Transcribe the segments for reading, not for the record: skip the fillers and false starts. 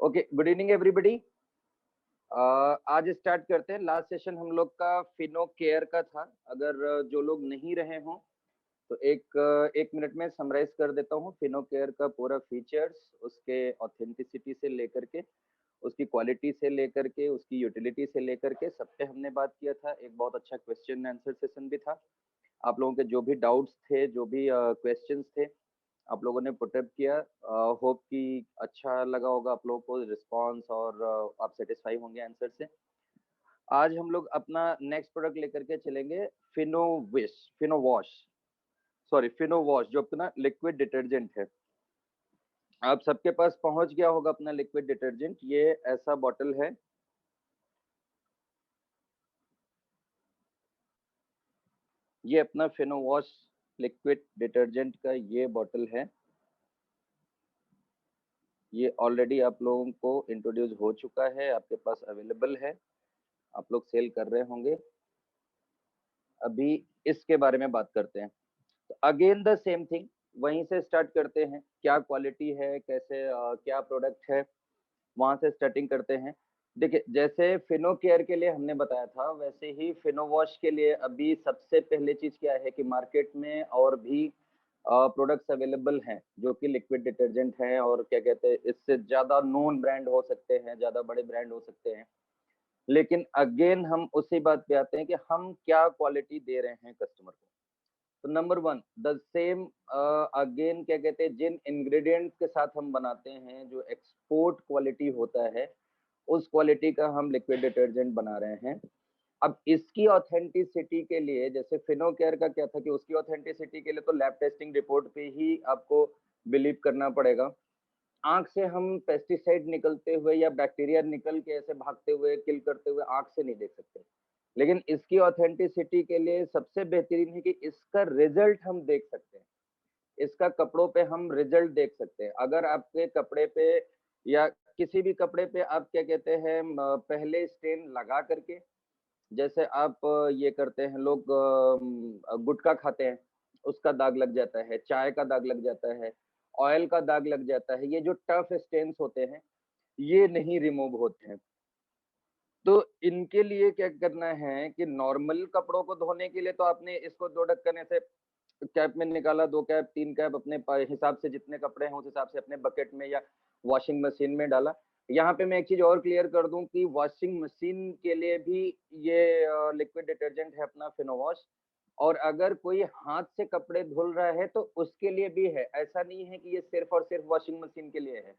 Okay, good evening everybody. आज start करते हैं। लास्ट सेशन हम लोग का फिनो केयर का था। अगर जो लोग नहीं रहे हों तो एक मिनट में समराइज कर देता हूँ। फिनो केयर का पूरा फीचर्स, उसके ऑथेंटिसिटी से लेकर के, उसकी क्वालिटी से लेकर के, उसकी यूटिलिटी से लेकर के सब पे हमने बात किया था। एक बहुत अच्छा क्वेश्चन आंसर सेशन भी था। आप लोगों के जो भी डाउट्स थे, जो भी क्वेश्चंस थे, आप लोगों ने पुटअप किया। होप कि अच्छा लगा होगा आप लोगों को रिस्पांस, और आप सेटिस्फाई होंगे आंसर से। आज हम लोग अपना नेक्स्ट प्रोडक्ट लेकर के चलेंगे, Fino wash, sorry Fino wash, जो अपना लिक्विड डिटर्जेंट है। आप सबके पास पहुंच गया होगा अपना लिक्विड डिटर्जेंट। ये ऐसा बॉटल है। ये अपना फिनो वॉश लिक्विड डिटर्जेंट का ये बॉटल है। ये ऑलरेडी आप लोगों को इंट्रोड्यूस हो चुका है, आपके पास अवेलेबल है, आप लोग सेल कर रहे होंगे। अभी इसके बारे में बात करते हैं। तो अगेन द सेम थिंग, वहीं से स्टार्ट करते हैं। क्या क्वालिटी है, कैसे क्या प्रोडक्ट है, वहां से स्टार्टिंग करते हैं। देखिए, जैसे फिनो केयर के लिए हमने बताया था, वैसे ही फिनो वॉश के लिए अभी सबसे पहले चीज क्या है कि मार्केट में और भी प्रोडक्ट्स अवेलेबल हैं जो कि लिक्विड डिटर्जेंट हैं, और क्या कहते हैं, इससे ज्यादा नोन ब्रांड हो सकते हैं, ज्यादा बड़े ब्रांड हो सकते हैं। लेकिन अगेन हम उसी बात पे आते हैं कि हम क्या क्वालिटी दे रहे हैं कस्टमर को। तो number one, the same, again क्या कहते हैं, जिन इंग्रेडिएंट्स के साथ हम बनाते हैं, जो एक्सपोर्ट क्वालिटी होता है, उस क्वालिटी का हम लिक्विड डिटर्जेंट बना रहे हैं। अब इसकी ऑथेंटिसिटी के लिए, जैसे फिनो केयर का क्या था कि उसकी ऑथेंटिसिटी के लिए तो लैब टेस्टिंग रिपोर्ट पे ही आपको बिलीव करना पड़ेगा। आंख से हम पेस्टिसाइड निकलते हुए या बैक्टीरिया निकल के ऐसे भागते हुए, किल करते हुए आंख से नहीं देख सकते। लेकिन इसकी ऑथेंटिसिटी के लिए सबसे बेहतरीन है कि इसका रिजल्ट हम देख सकते हैं। इसका कपड़ों पे हम रिजल्ट देख सकते हैं। अगर आपके कपड़े पे या किसी भी कपड़े पे आप क्या कहते हैं, पहले स्टेन लगा करके, जैसे आप ये करते हैं लोग, गुटखा खाते हैं, उसका दाग लग जाता है, चाय का दाग लग जाता है, ऑयल का दाग लग जाता है, ये जो टफ स्टेन्स होते हैं, ये नहीं रिमूव होते हैं। तो इनके लिए क्या करना है कि नॉर्मल कपड़ों को धोने के लिए तो आपने इसको दो ढक्कन ऐसे कैप में निकाला, दो कैप, तीन कैप, अपने हिसाब से जितने कपड़े हैं उस हिसाब से अपने बकेट में या वॉशिंग मशीन में डाला। यहाँ पे मैं एक चीज और क्लियर कर दूं कि वॉशिंग मशीन के लिए भी ये लिक्विड डिटर्जेंट है अपना फिनो वॉश। और अगर कोई हाथ से कपड़े धुल रहा है तो उसके लिए भी है। ऐसा नहीं है कि ये सिर्फ और सिर्फ वॉशिंग मशीन के लिए है।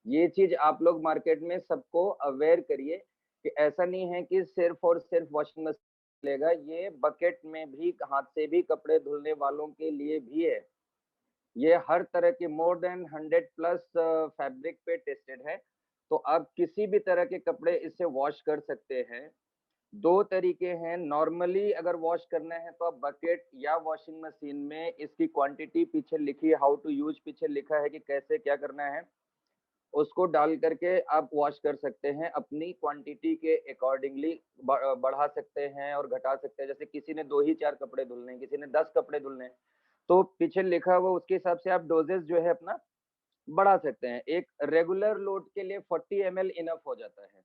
ये चीज आप लोग मार्केट में सबको अवेयर करिए कि ऐसा नहीं है कि सिर्फ और सिर्फ वॉशिंग मशीन लेगा, ये बकेट में भी, हाथ से भी कपड़े धुलने वालों के लिए भी है। ये हर तरह के मोर देन 100+ फैब्रिक पे टेस्टेड है। तो आप किसी भी तरह के कपड़े इससे वॉश कर सकते हैं। दो तरीके हैं। नॉर्मली अगर वॉश करना है तो आप बकेट या वॉशिंग मशीन में, इसकी क्वांटिटी पीछे लिखी है, हाउ टू यूज पीछे लिखा है कि कैसे क्या करना है, उसको डाल करके आप वॉश कर सकते हैं। अपनी क्वांटिटी के अकॉर्डिंगली बढ़ा सकते हैं और घटा सकते हैं। जैसे किसी ने 2 ही 4 कपड़े धुलने, किसी ने 10 कपड़े धुलने, तो पीछे लिखा हुआ उसके हिसाब से आप डोजेस जो है अपना बढ़ा सकते हैं। एक रेगुलर लोड के लिए 40 ml इनफ हो जाता है।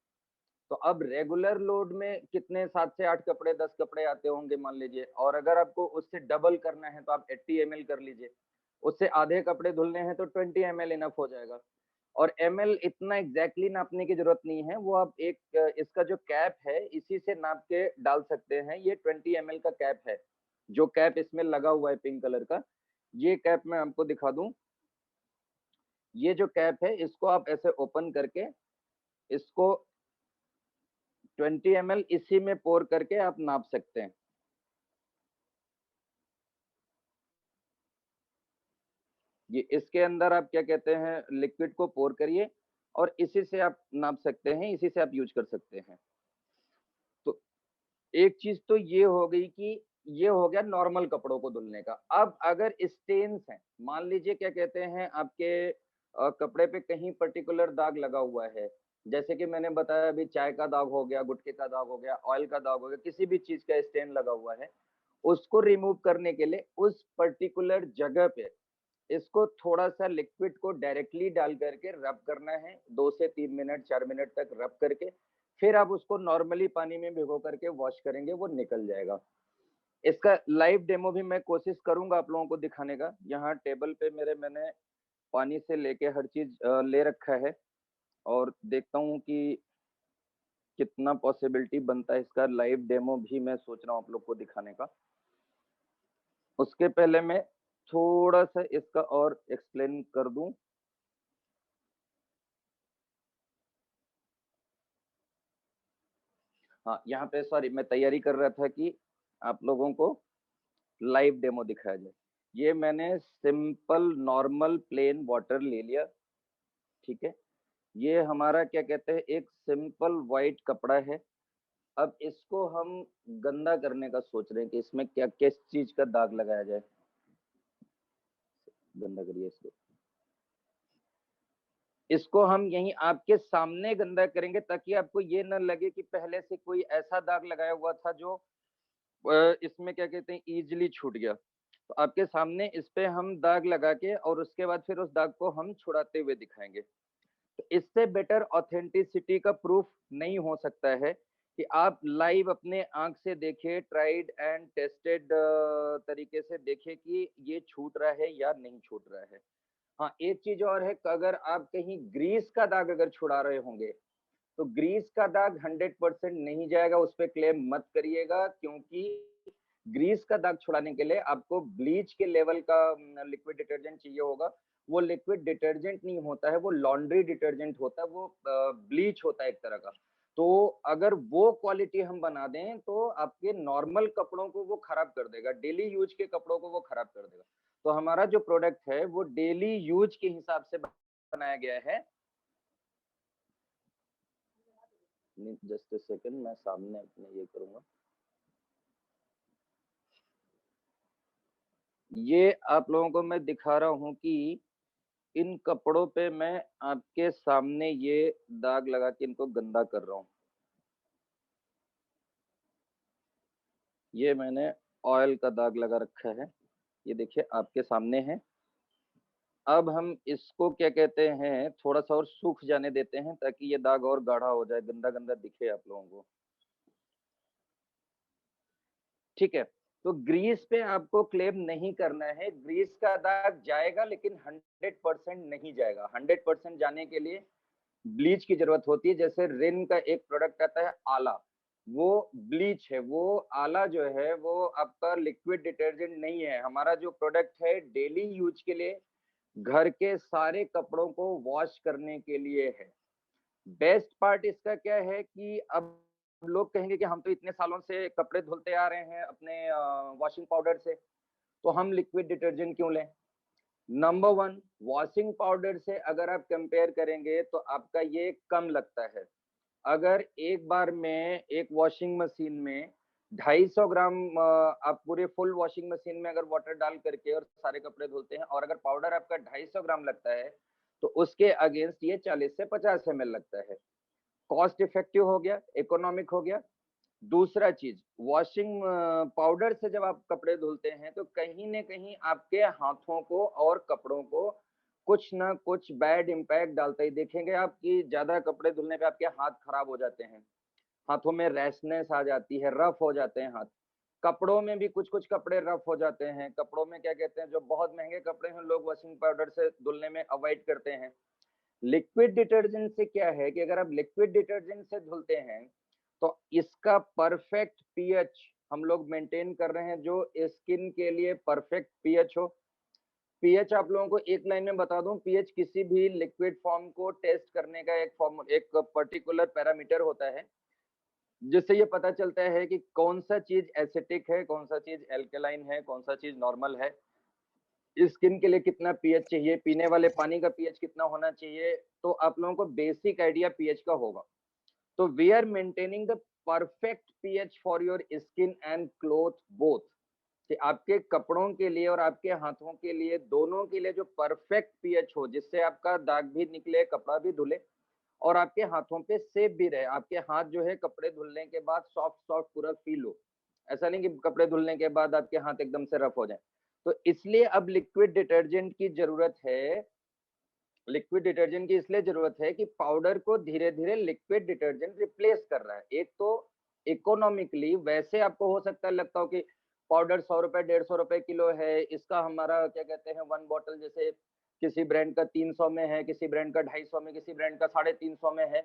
तो अब रेगुलर लोड में कितने, 7 से 8 कपड़े, 10 कपड़े आते होंगे मान लीजिए, और अगर आपको उससे डबल करना है तो आप 80 ml कर लीजिए। उससे आधे कपड़े धुलने हैं तो 20 ml इनफ हो जाएगा। और ml इतना एग्जैक्टली नापने की जरूरत नहीं है, वो आप एक इसका जो कैप है इसी से नाप के डाल सकते हैं। ये 20 ml का कैप है, जो कैप इसमें लगा हुआ है पिंक कलर का। ये कैप मैं आपको दिखा दूं। ये जो कैप है इसको आप ऐसे ओपन करके, इसको 20 ml इसी में पोर करके आप नाप सकते हैं। ये इसके अंदर आप क्या कहते हैं, लिक्विड को पोर करिए और इसी से आप नाप सकते हैं, इसी से आप यूज कर सकते हैं। तो एक चीज तो ये हो गई कि ये हो गया नॉर्मल कपड़ों को धुलने का। अब अगर स्टेन्स हैं, मान लीजिए क्या कहते हैं, आपके कपड़े पे कहीं पर्टिकुलर दाग लगा हुआ है, जैसे कि मैंने बताया अभी, चाय का दाग हो गया, गुटखे का दाग हो गया, ऑयल का दाग हो गया, किसी भी चीज का स्टेन लगा हुआ है, उसको रिमूव करने के लिए उस पर्टिकुलर जगह पे इसको थोड़ा सा लिक्विड को डायरेक्टली डाल करके रब करना है 2 से 3 मिनट 4 मिनट तक रब करके, फिर आप उसको नॉर्मली पानी में भिगो करके वॉश करेंगे, वो निकल जाएगा। इसका लाइव डेमो भी मैं कोशिश करूंगा आप लोगों को दिखाने का। यहाँ टेबल पे मैंने पानी से लेके हर चीज ले रखा है और देखता हूँ कि कितना पॉसिबिलिटी बनता है इसका लाइव डेमो भी मैं सोच रहा हूँ आप लोग को दिखाने का। उसके पहले मैं थोड़ा सा इसका और एक्सप्लेन कर दूं। हाँ, यहाँ पे सॉरी मैं तैयारी कर रहा था कि आप लोगों को लाइव डेमो दिखाया जाए। ये मैंने सिंपल नॉर्मल प्लेन वाटर ले लिया, ठीक है। ये हमारा क्या कहते हैं, एक सिंपल वाइट कपड़ा है। अब इसको हम गंदा करने का सोच रहे हैं कि इसमें क्या किस चीज का दाग लगाया जाए। गंदा करिए इसको। इसको हम यहीं आपके सामने गंदा करेंगे ताकि आपको ये न लगे कि पहले से कोई ऐसा दाग लगाया हुआ था जो इसमें क्या कहते हैं इजीली छूट गया। तो आपके सामने इस पे हम दाग लगा के और उसके बाद फिर उस दाग को हम छुड़ाते हुए दिखाएंगे। तो इससे बेटर ऑथेंटिसिटी का प्रूफ नहीं हो सकता है कि आप लाइव अपने आंख से देखें, ट्राइड एंड टेस्टेड तरीके से देखें कि ये छूट रहा है या नहीं छूट रहा है। हाँ, एक चीज और है कि अगर आप कहीं ग्रीस का दाग अगर छुड़ा रहे होंगे तो ग्रीस का दाग 100% नहीं जाएगा, उस पर क्लेम मत करिएगा, क्योंकि ग्रीस का दाग छुड़ाने के लिए आपको ब्लीच के लेवल का लिक्विड डिटर्जेंट चाहिए होगा। वो लिक्विड डिटर्जेंट नहीं होता है, वो लॉन्ड्री डिटर्जेंट होता है, वो ब्लीच होता है एक तरह का। तो अगर वो क्वालिटी हम बना दें तो आपके नॉर्मल कपड़ों को वो खराब कर देगा, डेली यूज के कपड़ों को वो खराब कर देगा। तो हमारा जो प्रोडक्ट है वो डेली यूज के हिसाब से बनाया गया है। जस्ट अ सेकंड, मैं सामने अपने ये करूंगा। ये आप लोगों को मैं दिखा रहा हूँ कि इन कपड़ों पे मैं आपके सामने ये दाग लगा के इनको गंदा कर रहा हूँ। ये मैंने ऑयल का दाग लगा रखा है, ये देखिए आपके सामने है। अब हम इसको क्या कहते हैं थोड़ा सा और सूख जाने देते हैं ताकि ये दाग और गाढ़ा हो जाए, गंदा गंदा दिखे आप लोगों को, ठीक है। तो ग्रीस पे आपको क्लेम नहीं करना है, ग्रीस का दाग जाएगा लेकिन 100% नहीं जाएगा। 100% जाने के लिए ब्लीच की जरूरत होती है। जैसे रिन का एक प्रोडक्ट आता है आला, वो ब्लीच है। वो आला जो है वो आपका लिक्विड डिटर्जेंट नहीं है। हमारा जो प्रोडक्ट है डेली यूज के लिए, घर के सारे कपड़ों को वॉश करने के लिए है। बेस्ट पार्ट इसका क्या है कि अब लोग कहेंगे कि हम तो इतने सालों से कपड़े धुलते आ रहे हैं अपने वॉशिंग पाउडर से, तो हम लिक्विड डिटर्जेंट क्यों लें। नंबर वन, वॉशिंग पाउडर से अगर आप कंपेयर करेंगे तो आपका ये कम लगता है। अगर एक बार में एक वॉशिंग मशीन में 250 ग्राम आप पूरे फुल वॉशिंग मशीन में अगर वाटर डाल करके और सारे कपड़े धुलते हैं, और अगर पाउडर आपका 250 ग्राम लगता है तो उसके अगेंस्ट ये 40 से 50 ml लगता है। कॉस्ट इफेक्टिव हो गया, इकोनॉमिक हो गया। दूसरा चीज, वॉशिंग पाउडर से जब आप कपड़े धुलते हैं तो कहीं ना कहीं आपके हाथों को और कपड़ों को कुछ ना कुछ बैड इंपैक्ट डालता ही देखेंगे आप कि ज्यादा कपड़े धुलने पे आपके हाथ खराब हो जाते हैं, हाथों में रैशनेस आ जाती है, रफ हो जाते हैं हाथ। कपड़ों में भी कुछ कुछ कपड़े रफ हो जाते हैं। कपड़ों में क्या कहते हैं, जो बहुत महंगे कपड़े हैं लोग वॉशिंग पाउडर से धुलने में अवॉइड करते हैं। लिक्विड डिटर्जेंट से क्या है कि अगर आप लिक्विड डिटर्जेंट से धुलते हैं तो इसका परफेक्ट पीएच हम लोग मेंटेन कर रहे हैं, जो स्किन के लिए परफेक्ट पीएच हो। पीएच आप लोगों को एक लाइन में बता दूं, पीएच किसी भी लिक्विड फॉर्म को टेस्ट करने का एक पर्टिकुलर पैरामीटर होता है, जिससे ये पता चलता है कि कौन सा चीज एसिटिक है, कौन सा चीज एल्केलाइन है, कौन सा चीज नॉर्मल है। स्किन के लिए कितना पीएच चाहिए, पीने वाले पानी का पीएच कितना होना चाहिए, तो आप लोगों को बेसिक आइडिया पीएच का होगा। तो we are maintaining the perfect pH for your skin and cloth both, कि आपके कपड़ों के लिए और आपके हाथों के लिए, दोनों के लिए जो परफेक्ट पीएच हो, जिससे आपका दाग भी निकले, कपड़ा भी धुले और आपके हाथों पे सेफ भी रहे। आपके हाथ जो है कपड़े धुलने के बाद सॉफ्ट सॉफ्ट पूरा फील हो, ऐसा नहीं कि कपड़े धुलने के बाद आपके हाथ एकदम से रफ हो जाए। तो इसलिए अब लिक्विड डिटर्जेंट की जरूरत है, लिक्विड डिटर्जेंट की इसलिए जरूरत है कि पाउडर को धीरे धीरे लिक्विड डिटर्जेंट रिप्लेस कर रहा है। एक तो इकोनॉमिकली वैसे आपको हो सकता है लगता हो कि पाउडर 100 रुपए 150 रुपए किलो है, इसका हमारा क्या कहते हैं 1 बॉटल जैसे किसी ब्रांड का 300 में है, किसी ब्रांड का 250 में, किसी ब्रांड का 350 में है,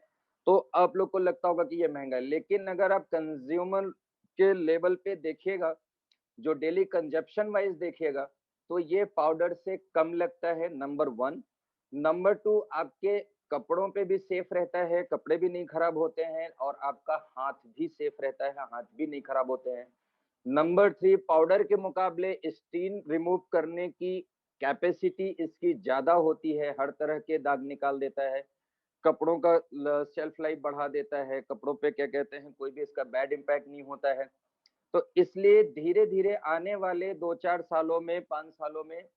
तो आप लोग को लगता होगा कि ये महंगा है। लेकिन अगर आप कंज्यूमर के लेवल पे देखिएगा, जो डेली कंजप्शन वाइज देखिएगा, तो ये पाउडर से कम लगता है, नंबर 1। नंबर 2, आपके कपड़ों पे भी सेफ रहता है, कपड़े भी नहीं खराब होते हैं, और आपका हाथ भी सेफ रहता है, हाथ भी नहीं खराब होते हैं। नंबर 3, पाउडर के मुकाबले स्टीन रिमूव करने की कैपेसिटी इसकी ज्यादा होती है, हर तरह के दाग निकाल देता है, कपड़ों का शेल्फ लाइफ बढ़ा देता है, कपड़ों पे क्या कहते हैं कोई भी इसका बैड इम्पैक्ट नहीं होता है। तो इसलिए धीरे धीरे आने वाले 2-4 सालों में, 5 सालों में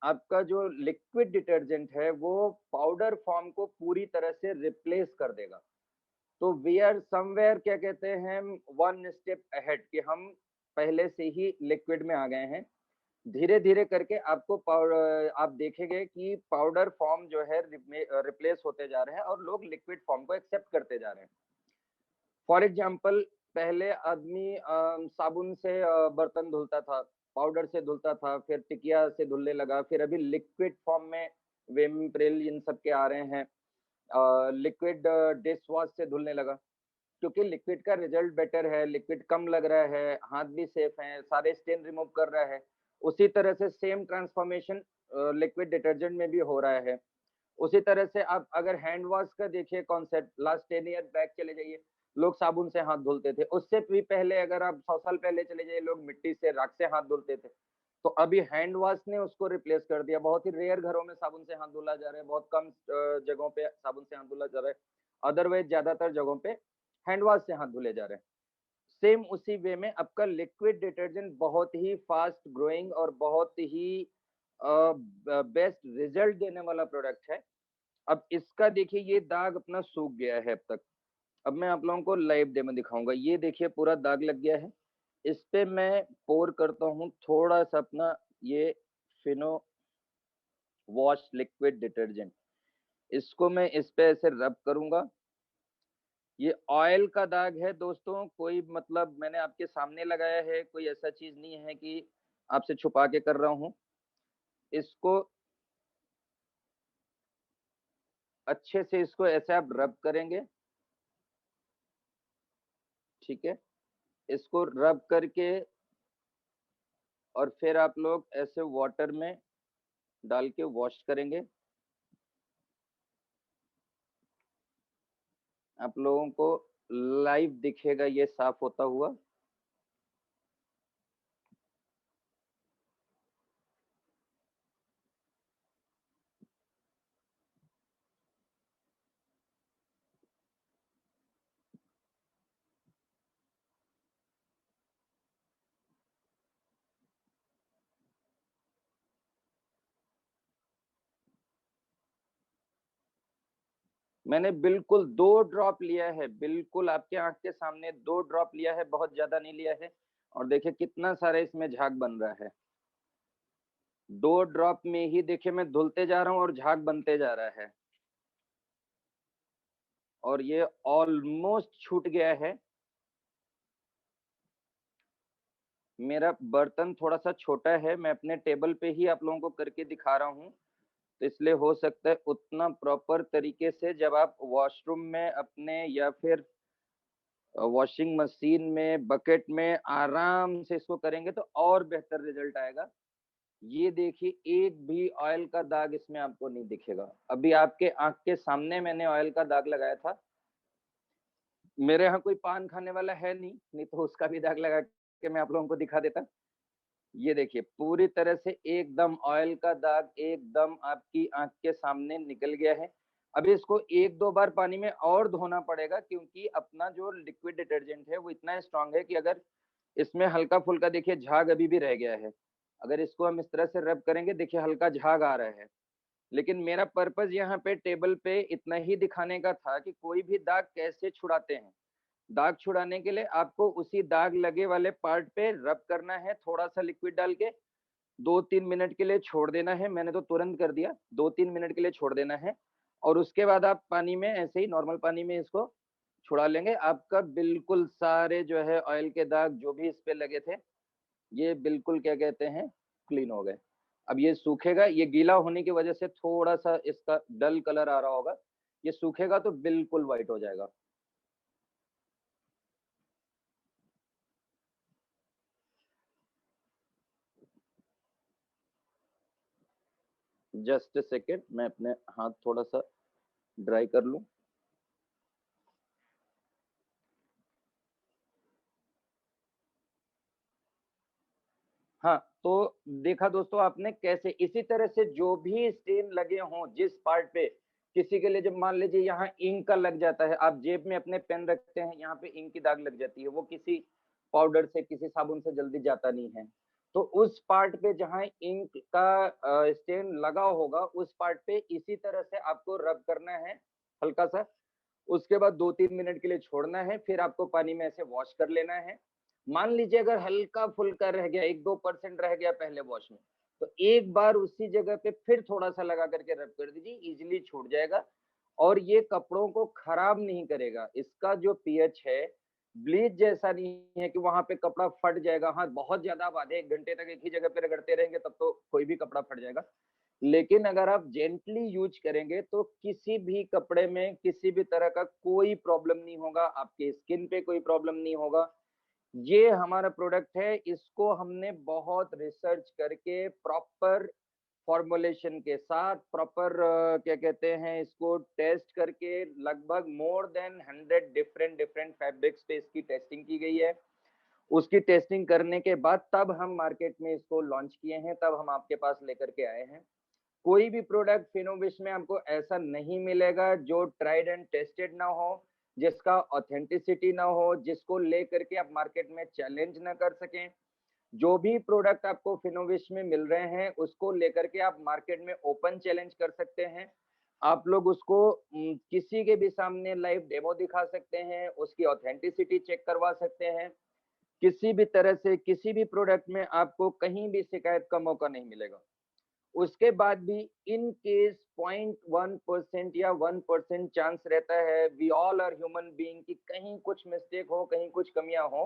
आपका जो लिक्विड डिटर्जेंट है वो पाउडर फॉर्म को पूरी तरह से रिप्लेस कर देगा। तो वी आर समवेयर क्या कहते हैं 1 स्टेप अहेड, कि हम पहले से ही लिक्विड में आ गए हैं। धीरे धीरे करके आपको पाउडर, आप देखेंगे कि पाउडर फॉर्म जो है रिप्लेस होते जा रहे हैं और लोग लिक्विड फॉर्म को एक्सेप्ट करते जा रहे हैं। फॉर एग्जाम्पल, पहले आदमी साबुन से बर्तन धुलता था, पाउडर से धुलता था, फिर टिकिया से धुलने लगा, फिर अभी लिक्विड फॉर्म में विम, प्रिल इन सब के आ रहे हैं, लिक्विड डिश वॉश से धुलने लगा, क्योंकि लिक्विड का रिजल्ट बेटर है, लिक्विड कम लग रहा है, हाथ भी सेफ है, सारे स्टेन रिमूव कर रहा है। उसी तरह से सेम ट्रांसफॉर्मेशन लिक्विड डिटर्जेंट में भी हो रहा है। उसी तरह से आप अगर हैंड वॉश का देखिए कॉन्सेप्ट, लास्ट 10 ईयर बैक चले जाइए, लोग साबुन से हाथ धुलते थे। उससे भी पहले अगर आप 100 साल पहले चले जाइए, लोग मिट्टी से, राख से हाथ धुलते थे। तो अभी हैंड वॉश ने उसको रिप्लेस कर दिया। बहुत ही रेयर घरों में साबुन से हाथ धुला जा रहा है, बहुत कम जगहों पे साबुन से हाथ धुला जा रहा है, अदरवाइज ज्यादातर जगहों पे हैंड वॉश से हाथ धुले जा रहे हैं। सेम उसी वे में आपका लिक्विड डिटर्जेंट बहुत ही फास्ट ग्रोइंग और बहुत ही बेस्ट रिजल्ट देने वाला प्रोडक्ट है। अब इसका देखिए ये दाग अपना सूख गया है अब तक। अब मैं आप लोगों को लाइव डेमो दिखाऊंगा। ये देखिए पूरा दाग लग गया है। इस पे मैं पोर करता हूँ थोड़ा सा अपना ये फिनो वॉश लिक्विड डिटर्जेंट, इसको मैं इस पे ऐसे रब करूंगा। ये ऑयल का दाग है दोस्तों, कोई मतलब मैंने आपके सामने लगाया है, कोई ऐसा चीज नहीं है कि आपसे छुपा के कर रहा हूँ। इसको अच्छे से इसको ऐसे आप रब करेंगे, ठीक है। इसको रब करके और फिर आप लोग ऐसे वाटर में डाल के वॉश करेंगे। आप लोगों को लाइव दिखेगा ये साफ होता हुआ। मैंने बिल्कुल 2 ड्रॉप लिया है, बिल्कुल आपके आंख के सामने 2 ड्रॉप लिया है, बहुत ज्यादा नहीं लिया है। और देखिए कितना सारा इसमें झाग बन रहा है। 2 ड्रॉप में ही देखिए मैं धुलते जा रहा हूँ और झाग बनते जा रहा है, और ये ऑलमोस्ट छूट गया है। मेरा बर्तन थोड़ा सा छोटा है, मैं अपने टेबल पे ही आप लोगों को करके दिखा रहा हूँ, तो इसलिए हो सकता है उतना प्रॉपर तरीके से जब आप वॉशरूम में अपने या फिर वॉशिंग मशीन में बकेट में आराम से इसको करेंगे तो और बेहतर रिजल्ट आएगा। ये देखिए एक भी ऑयल का दाग इसमें आपको नहीं दिखेगा। अभी आपके आंख के सामने मैंने ऑयल का दाग लगाया था। मेरे यहाँ कोई पान खाने वाला है नहीं, नहीं तो उसका भी दाग लगा के मैं आप लोगों को दिखा देता। ये देखिए पूरी तरह से एकदम ऑयल का दाग एकदम आपकी आंख के सामने निकल गया है। अभी इसको 1-2 बार पानी में और धोना पड़ेगा, क्योंकि अपना जो लिक्विड डिटर्जेंट है वो इतना स्ट्रांग है कि अगर इसमें हल्का फुल्का देखिए झाग अभी भी रह गया है, अगर इसको हम इस तरह से रब करेंगे देखिए हल्का झाग आ रहा है। लेकिन मेरा पर्पज यहाँ पे टेबल पे इतना ही दिखाने का था कि कोई भी दाग कैसे छुड़ाते हैं। दाग छुड़ाने के लिए आपको उसी दाग लगे वाले पार्ट पे रब करना है थोड़ा सा लिक्विड डाल के, 2-3 मिनट के लिए छोड़ देना है। मैंने तो तुरंत कर दिया, 2-3 मिनट के लिए छोड़ देना है और उसके बाद आप पानी में ऐसे ही नॉर्मल पानी में इसको छुड़ा लेंगे। आपका बिल्कुल सारे जो है ऑयल के दाग जो भी इस पे लगे थे, ये बिल्कुल क्या कहते हैं क्लीन हो गए। अब ये सूखेगा, ये गीला होने की वजह से थोड़ा-सा इसका डल कलर आ रहा होगा। ये सूखेगा तो बिल्कुल व्हाइट हो जाएगा। जस्ट अ सेकंड, मैं अपने हाथ थोड़ा-सा ड्राई कर लूँ। हाँ, तो देखा दोस्तों आपने कैसे इसी तरह से जो भी स्टेन लगे हों जिस पार्ट पे, किसी के लिए जब मान लीजिए यहाँ इंक का लग जाता है, आप जेब में अपने पेन रखते हैं, यहाँ पे इंक की दाग लग जाती है, वो किसी पाउडर से, किसी साबुन से जल्दी जाता नहीं है। तो उस पार्ट पे जहाँ इंक का स्टेन लगा होगा, उस पार्ट पे इसी तरह से आपको रब करना है हल्का-सा। उसके बाद 2-3 मिनट के लिए छोड़ना है, फिर आपको पानी में ऐसे वॉश कर लेना है। मान लीजिए अगर हल्का-फुल्का रह गया, 1-2% रह गया पहले वॉश में, तो एक बार उसी जगह पे फिर थोड़ा-सा लगा करके रब कर दीजिए, ईज़िली छूट जाएगा और ये कपड़ों को खराब नहीं करेगा। इसका जो पीएच है, ब्लीच जैसा नहीं है कि वहाँ पे कपड़ा फट जाएगा। हाँ, बहुत ज़्यादा आप आधे 1 घंटे तक एक ही जगह पे रगड़ते रहेंगे तब तो कोई भी कपड़ा फट जाएगा। लेकिन अगर आप जेंटली यूज़ करेंगे तो किसी भी कपड़े में किसी भी तरह का कोई प्रॉब्लम नहीं होगा, आपके स्किन पे कोई प्रॉब्लम नहीं होगा। ये हमारा प्रोडक्ट है, इसको हमने बहुत रिसर्च करके प्रॉपर फॉर्मूलेशन के साथ प्रॉपर क्या कहते हैं इसको टेस्ट करके लगभग more than 100 different different fabrics पे इसकी टेस्टिंग की गई है। उसकी टेस्टिंग करने के बाद तब हम मार्केट में इसको लॉन्च किए हैं, तब हम आपके पास लेकर के आए हैं। कोई भी प्रोडक्ट फिनोविश में आपको ऐसा नहीं मिलेगा जो ट्राइड एंड टेस्टेड ना हो, जिसका ऑथेंटिसिटी ना हो, जिसको लेकर के आप मार्केट में चैलेंज ना कर सकें। जो भी प्रोडक्ट आपको फिनोविश में मिल रहे हैं, उसको लेकर के आप मार्केट में ओपन चैलेंज कर सकते हैं। आप लोग उसको किसी के भी सामने लाइव डेमो दिखा सकते हैं, उसकी ऑथेंटिसिटी चेक करवा सकते हैं। किसी भी तरह से किसी भी प्रोडक्ट में आपको कहीं भी शिकायत का मौका नहीं मिलेगा। उसके बाद भी इन केस 0.1% या 1% चांस रहता है, we all are human being कि कहीं कुछ मिस्टेक हो, कहीं कुछ कमियां हो,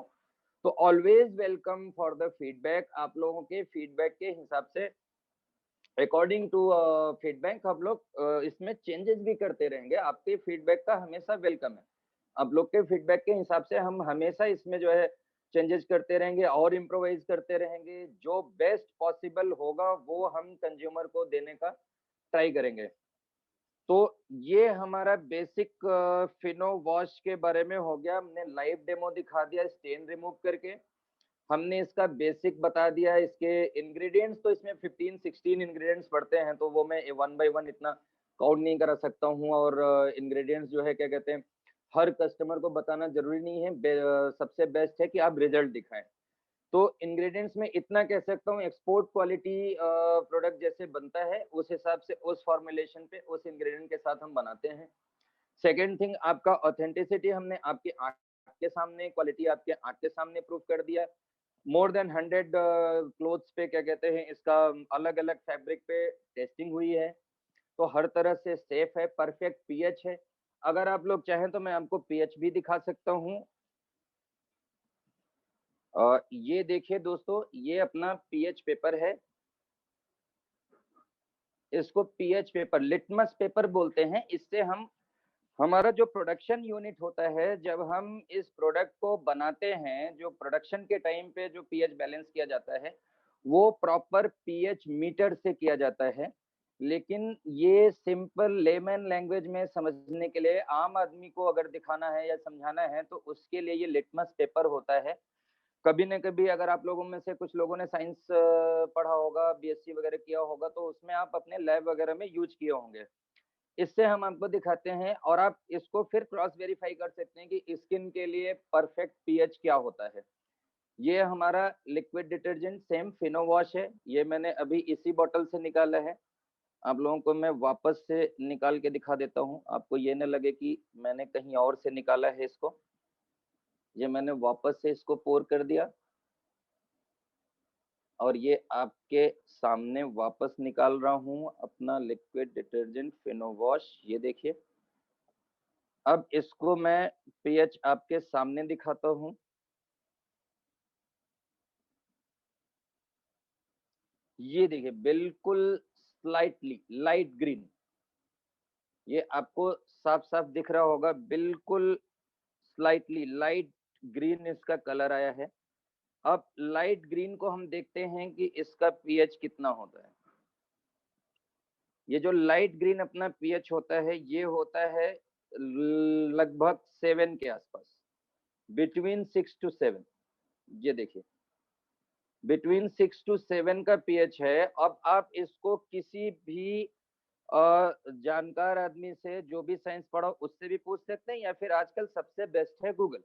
तो always welcome for the feedback. आप लोगों के फीडबैक के हिसाब से अकॉर्डिंग टू फीडबैक हम लोग इसमें चेंजेस भी करते रहेंगे। आपके फीडबैक का हमेशा वेलकम है। आप लोग के फीडबैक के हिसाब से हम हमेशा इसमें जो है चेंजेस करते रहेंगे और इम्प्रोवाइज करते रहेंगे। जो बेस्ट पॉसिबल होगा वो हम कंज्यूमर को देने का ट्राई करेंगे। तो ये हमारा बेसिक फिनो वॉश के बारे में हो गया। हमने लाइव डेमो दिखा दिया स्टेन रिमूव करके। हमने इसका बेसिक बता दिया। इसके इंग्रेडिएंट्स तो इसमें 15-16 इंग्रेडिएंट्स पड़ते हैं, तो वो मैं वन बाय वन इतना काउंट नहीं करा सकता हूँ और इंग्रेडिएंट्स जो है क्या कहते हैं हर कस्टमर को बताना जरूरी नहीं है। सबसे बेस्ट है कि आप रिजल्ट दिखाएं। तो इंग्रेडिएंट्स में इतना कह सकता हूँ, एक्सपोर्ट क्वालिटी प्रोडक्ट जैसे बनता है उस हिसाब से उस फॉर्मुलेशन पे उस इंग्रेडिएंट के साथ हम बनाते हैं। सेकेंड थिंग, आपका ऑथेंटिसिटी हमने आपकी आंख के सामने, क्वालिटी आपके आंख के सामने प्रूव कर दिया। मोर देन 100 क्लोथ्स पे क्या कहते हैं इसका अलग अलग फैब्रिक पे टेस्टिंग हुई है, तो हर तरह से सेफ है, परफेक्ट पीएच है। अगर आप लोग चाहें तो मैं आपको पीएच भी दिखा सकता हूँ। ये देखिए दोस्तों, ये अपना पीएच पेपर है। इसको पीएच पेपर, लिटमस पेपर बोलते हैं। इससे हम हमारा जो प्रोडक्शन यूनिट होता है, जब हम इस प्रोडक्ट को बनाते हैं, जो प्रोडक्शन के टाइम पे जो पीएच बैलेंस किया जाता है, वो प्रॉपर पीएच मीटर से किया जाता है। लेकिन ये सिंपल लेमन लैंग्वेज में समझने के लिए आम आदमी को अगर दिखाना है या समझाना है, तो उसके लिए ये लिटमस पेपर होता है। कभी न कभी अगर आप लोगों में से कुछ लोगों ने साइंस पढ़ा होगा, बीएससी वगैरह किया होगा, तो उसमें आप अपने लैब वगैरह में यूज किए होंगे। इससे हम आपको दिखाते हैं और आप इसको फिर क्रॉस वेरीफाई कर सकते हैं कि स्किन के लिए परफेक्ट पीएच क्या होता है। ये हमारा liquid detergent same Fino wash है। ये मैंने अभी इसी बॉटल से निकाला है। आप लोगों को मैं वापस से निकाल के दिखा देता हूँ, आपको ये न लगे कि मैंने कहीं और से निकाला है इसको। ये मैंने वापस से इसको पोर कर दिया और ये आपके सामने वापस निकाल रहा हूं अपना लिक्विड डिटर्जेंट फिनोवॉश। ये देखिए, अब इसको मैं पीएच आपके सामने दिखाता हूं। ये देखिए, बिल्कुल स्लाइटली लाइट ग्रीन, ये आपको साफ साफ दिख रहा होगा, बिल्कुल स्लाइटली लाइट ग्रीन इसका कलर आया है। अब लाइट ग्रीन को हम देखते हैं कि इसका पीएच कितना होता है। ये जो लाइट ग्रीन अपना पीएच होता है, ये होता है लगभग 7 के आसपास, बिटवीन 6 to 7। ये देखिए, बिटवीन 6 to 7 का पीएच है। अब आप इसको किसी भी जानकार आदमी से, जो भी साइंस पढ़ा उससे भी पूछ सकते हैं, या फिर आजकल सबसे बेस्ट है गूगल।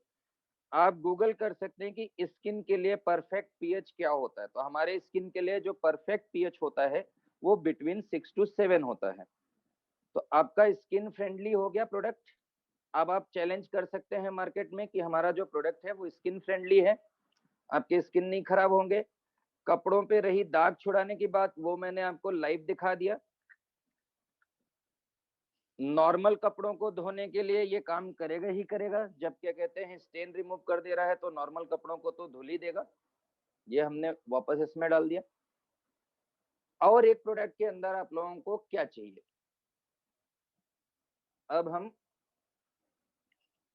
आप गूगल कर सकते हैं कि स्किन के लिए परफेक्ट पीएच क्या होता है। तो हमारे स्किन के लिए जो परफेक्ट पीएच होता है वो बिटवीन 6 to 7 होता है। तो आपका स्किन फ्रेंडली हो गया प्रोडक्ट। अब आप चैलेंज कर सकते हैं मार्केट में कि हमारा जो प्रोडक्ट है वो स्किन फ्रेंडली है, आपके स्किन नहीं खराब होंगे। कपड़ों पे रही दाग छुड़ाने की बात, वो मैंने आपको लाइव दिखा दिया। नॉर्मल कपड़ों को धोने के लिए ये काम करेगा ही करेगा। जब क्या कहते हैं स्टेन रिमूव कर दे रहा है तो नॉर्मल कपड़ों को तो धुल ही देगा। ये हमने वापस इसमें डाल दिया। और एक प्रोडक्ट के अंदर आप लोगों को क्या चाहिए, अब हम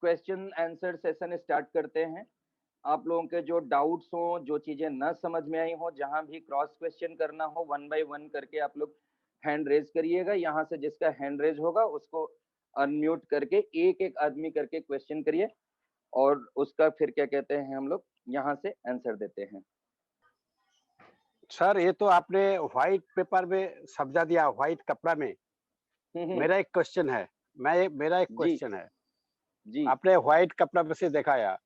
क्वेश्चन आंसर सेशन स्टार्ट करते हैं। आप लोगों के जो डाउट्स हो, जो चीजें न समझ में आई हो, जहां भी क्रॉस क्वेश्चन करना हो, 1 by 1 करके आप लोग हैंड रेज करिएगा। यहाँ से जिसका हैंड रेज होगा उसको अनम्यूट करके एक एक आदमी करके क्वेश्चन करिए, और उसका फिर क्या कहते हैं हम लोग यहाँ से आंसर देते हैं। सर ये तो आपने व्हाइट पेपर में समझा दिया, व्हाइट कपड़ा में। मेरा एक क्वेश्चन है, मेरा एक जी क्वेश्चन है। जी। आपने व्हाइट कपड़ा में से दिखाया,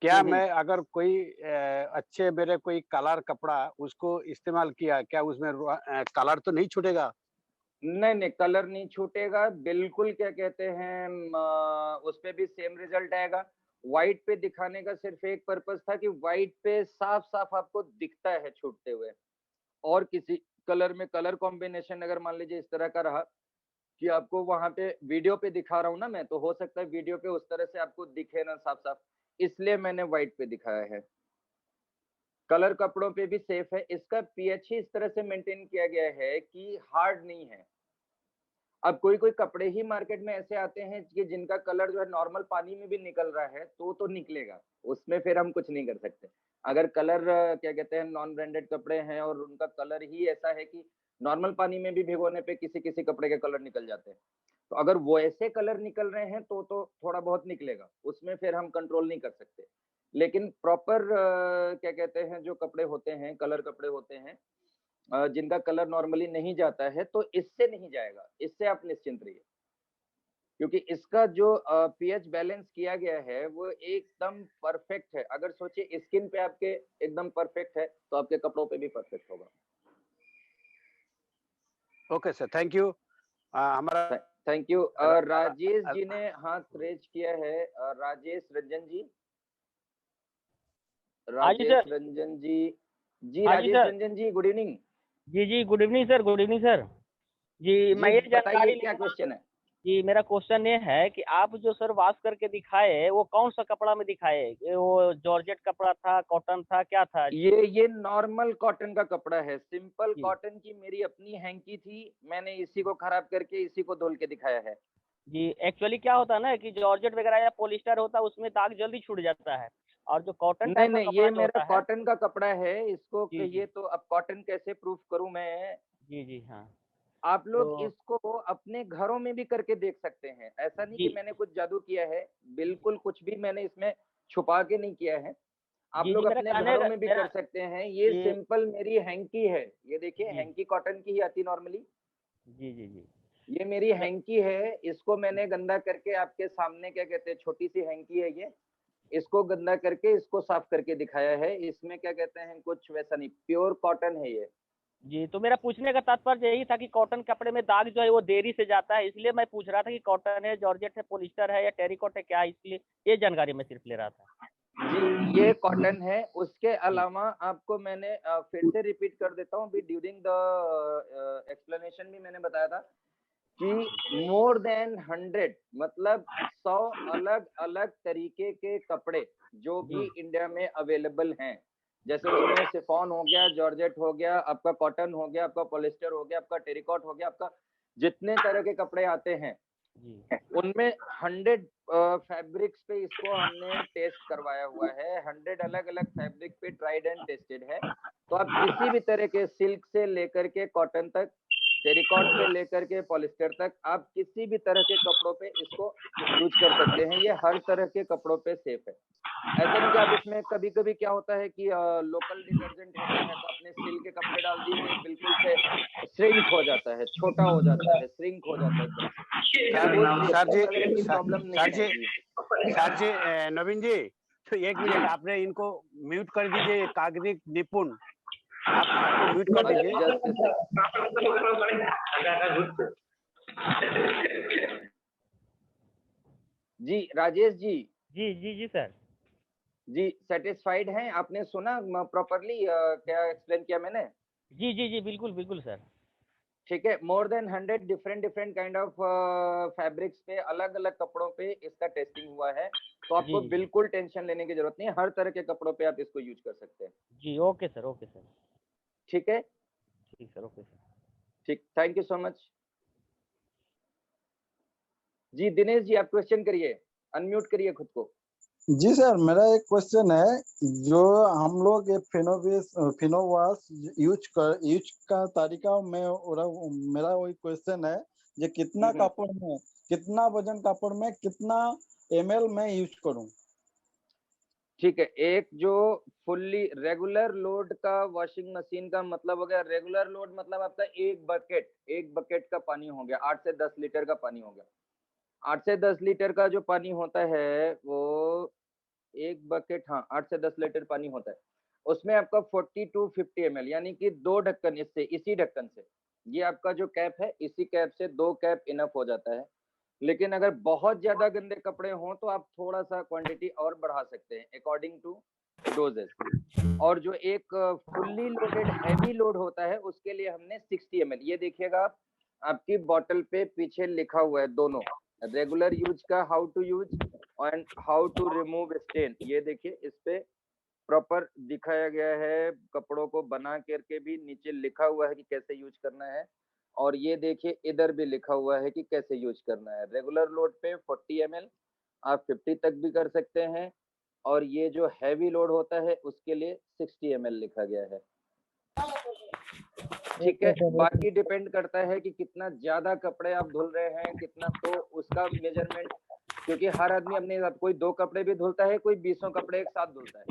क्या हम्म। मैं अगर कोई अच्छे मेरे कोई कलर कपड़ा उसको इस्तेमाल किया, क्या उसमें कलर तो नहीं छूटेगा? नहीं नहीं, कलर नहीं छूटेगा बिल्कुल। क्या कहते हैं उस पे भी सेम रिजल्ट आएगा। व्हाइट पे दिखाने का सिर्फ एक पर्पस था कि व्हाइट पे साफ साफ आपको दिखता है छूटते हुए। और किसी कलर में कलर कॉम्बिनेशन अगर मान लीजिए इस तरह का रहा कि आपको वहां पे वीडियो पे दिखा रहा हूं ना मैं, तो हो सकता है वीडियो पे उस तरह से आपको दिखे ना साफ साफ, इसलिए मैंने व्हाइट पे दिखाया है। कलर कपड़ों पे भी सेफ है। इसका पीएच ही इस तरह से मेंटेन किया गया है कि हार्ड नहीं है। अब कोई कोई कपड़े ही मार्केट में ऐसे आते हैं कि जिनका कलर जो है नॉर्मल पानी में भी निकल रहा है तो निकलेगा, उसमें फिर हम कुछ नहीं कर सकते। अगर कलर क्या कहते हैं नॉन ब्रांडेड कपड़े हैं और उनका कलर ही ऐसा है कि नॉर्मल पानी में भी भिगोने पे किसी किसी कपड़े के कलर निकल जाते हैं, तो अगर वो ऐसे कलर निकल रहे हैं तो थोड़ा बहुत निकलेगा, उसमें फिर हम कंट्रोल नहीं कर सकते। लेकिन प्रॉपर क्या कहते हैं जो कपड़े होते हैं, कलर कपड़े होते हैं जिनका कलर नॉर्मली नहीं जाता है, तो इससे नहीं जाएगा, इससे आप निश्चिंत रहिए। क्योंकि इसका जो पीएच बैलेंस किया गया है वो एकदम परफेक्ट है। अगर सोचिए स्किन पे आपके एकदम परफेक्ट है तो आपके कपड़ों पे भी परफेक्ट होगा। Okay sir, thank you. हमारा थैंक यू। राजेश जी ने हाथ रेज किया है, राजेश रंजन जी। हाँ जी राजेश सर। रंजन जी। जी हाँ जी Rajesh sir. Ranjan ji, good evening. जी जी, good evening sir, good evening sir. जी, मैं जी ये बताइए जानकारी क्या लेना। क्वेश्चन है। जी, मेरा क्वेश्चन ये है कि आप जो सर वॉश करके दिखाए वो कौन सा कपड़ा में दिखाए? वो जॉर्जेट कपड़ा था, कॉटन था, क्या था? ये नॉर्मल कॉटन का कपड़ा है, सिंपल जी कॉटन की मेरी अपनी हैंकी थी, मैंने इसी को खराब करके इसी को धुल के दिखाया है। जी, एक्चुअली क्या होता है ना कि जॉर्जेट वगैरह या पॉलिस्टर होता है उसमें दाग जल्दी छूट जाता है, और जो कॉटन नहीं टाइप का नहीं, कपड़ा ये जो मेरा होता है। कॉटन का कपड़ा है, इसको जी जी कहिए तो अब कॉटन कैसे प्रूफ करूं मैं। जी जी। हाँ। आप लोग तो इसको अपने घरों में भी करके देख सकते हैं, ऐसा नहीं कि जी मैंने कुछ जादू किया है, बिल्कुल कुछ भी मैंने इसमें छुपा के नहीं किया है। आप जी लोग जी, मेरा अपने कहने घरों का में भी मेरा कर सकते हैं। ये ये सिंपल मेरी हैंकी है, ये देखिए जी हैंकी कॉटन की ही आती नॉर्मली। जी जी जी। ये मेरी मैं हैंकी है, इसको मैंने गंदा करके आपके सामने क्या कहते हैं, छोटी सी हैंकी है ये, इसको गंदा करके इसको साफ करके दिखाया है। इसमें क्या कहते हैं कुछ वैसा नहीं, प्योर कॉटन है ये। जी, तो मेरा पूछने का तात्पर्य यही था कि कॉटन कपड़े में दाग जो है वो देरी से जाता है, इसलिए मैं पूछ रहा था कि कॉटन है, जॉर्जेट है, पॉलिस्टर है या टेरिकॉट है, क्या है, इसलिए ये जानकारी मैं सिर्फ ले रहा था। जी ये कॉटन है। उसके अलावा आपको मैंने फिर से रिपीट कर देता हूँ, अभी ड्यूरिंग द एक्सप्लेनेशन भी मैंने बताया था कि मोर देन 100 मतलब 100 अलग अलग तरीके के कपड़े जो भी इंडिया में अवेलेबल हैं, जैसे उसमें शिफॉन हो गया, जॉर्जेट हो गया, आपका कॉटन हो गया, आपका पॉलिस्टर हो गया, आपका टेरिकॉट हो गया, आपका जितने तरह के कपड़े आते हैं उनमें 100 फैब्रिक्स पे इसको हमने टेस्ट करवाया हुआ है। 100 अलग अलग फैब्रिक पे ट्राइड एंड टेस्टेड है। तो आप किसी भी तरह के सिल्क से लेकर के कॉटन तक, टेरिकॉट से लेकर के पॉलिस्टर तक, आप किसी भी तरह के कपड़ों पे इसको यूज कर सकते हैं। ये हर तरह के कपड़ों पे सेफ है। ऐसा नहीं कि आप इसमें कभी कभी क्या होता है कि लोकल डिटर्जेंट होता है तो आपने सिल्क के कपड़े डाल दिए तो बिल्कुल से श्रिंक हो जाता है, छोटा हो जाता है, श्रिंक हो जाता है एकदम से। सर जी, वगैरह की प्रॉब्लम नहीं सर जी, सर जी, नवीन जी, तो एक मिनट आपने इनको म्यूट कर दीजिए। कागजी निपुण, आपको म्यूट कर दीजिए। जी राजेश जी। जी जी जी सर। जी सेटिस्फाइड हैं? आपने सुना प्रॉपरली क्या एक्सप्लेन किया मैंने? जी जी जी बिल्कुल बिल्कुल सर। ठीक है। More than 100 different kind of fabrics पे, अलग अलग कपड़ों पे इसका टेस्टिंग हुआ है। तो आपको जी बिल्कुल टेंशन लेने की जरूरत नहीं है, हर तरह के कपड़ों पे आप इसको यूज कर सकते हैं। जी ओके सर, ओके सर। ठीक है, ठीक सर, ओके सर। ठीक, थैंक यू सो मच। जी दिनेश जी आप क्वेश्चन करिए, अनम्यूट करिए खुद को। जी सर, मेरा एक क्वेश्चन है। जो हम लोग ये फिनोवास यूज का तरीका में मेरा वही क्वेश्चन है, ये कितना कपड़ में, कितना वजन कपड़ में, कितना ml में यूज करूं? ठीक है, एक जो फुल्ली रेगुलर लोड का वॉशिंग मशीन का मतलब हो गया, रेगुलर लोड मतलब आपका एक बकेट का पानी हो गया, 8 से 10 लीटर का पानी हो गया। 8 से 10 लीटर का जो पानी होता है वो एक बकेट, हाँ 8 से 10 लीटर पानी होता है। उसमें आपका 40 to 50 ml यानी कि 2 ढक्कन, इससे इसी ढक्कन से, ये आपका जो कैप है इसी कैप से 2 कैप इनफ हो जाता है। लेकिन अगर बहुत ज्यादा गंदे कपड़े हों तो आप थोड़ा सा क्वांटिटी और बढ़ा सकते हैं अकॉर्डिंग टू डोजेस। और जो एक फुल्ली लोडेड हैवी लोड होता है उसके लिए हमने 60 ml, ये देखिएगा आप, आपकी बॉटल पे पीछे लिखा हुआ है दोनों, रेगुलर यूज का how to use and how to remove stain. ये देखिए इस पे प्रॉपर दिखाया गया है, कपड़ों को बना करके भी नीचे लिखा हुआ है कि कैसे यूज करना है। और ये देखिए इधर भी लिखा हुआ है कि कैसे यूज करना है। रेगुलर लोड पे 40 ml, आप 50 तक भी कर सकते हैं। और ये जो हैवी लोड होता है उसके लिए 60 ml लिखा गया है। ठीक है, बाकी डिपेंड करता है कि कितना ज्यादा कपड़े आप धुल रहे हैं, कितना, तो उसका मेजरमेंट, क्योंकि हर आदमी अपने साथ, कोई 2 कपड़े भी धुलता है, कोई 20 कपड़े एक साथ धुलता है,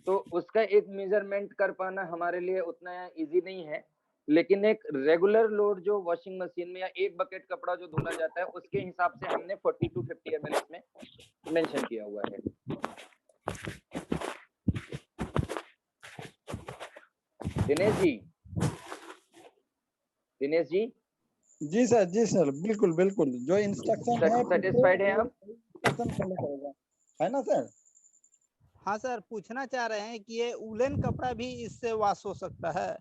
तो उसका एक मेजरमेंट कर पाना हमारे लिए उतना इजी नहीं है। लेकिन एक रेगुलर लोड जो वॉशिंग मशीन में या एक बकेट कपड़ा जो धुला जाता है उसके हिसाब से हमने 40 to 50 ml इसमें मेंशन किया हुआ है। दिनेश जी, दिनेश जी। जी सर, बिल्कुल बिल्कुल, जो इंस्ट्रक्शन है सेटिस्फाइड है आप? फॉलो करेगा, है ना सर? हाँ सर, पूछना चाह रहे हैं कि ये वुलन कपड़ा भी इससे वॉश हो सकता है?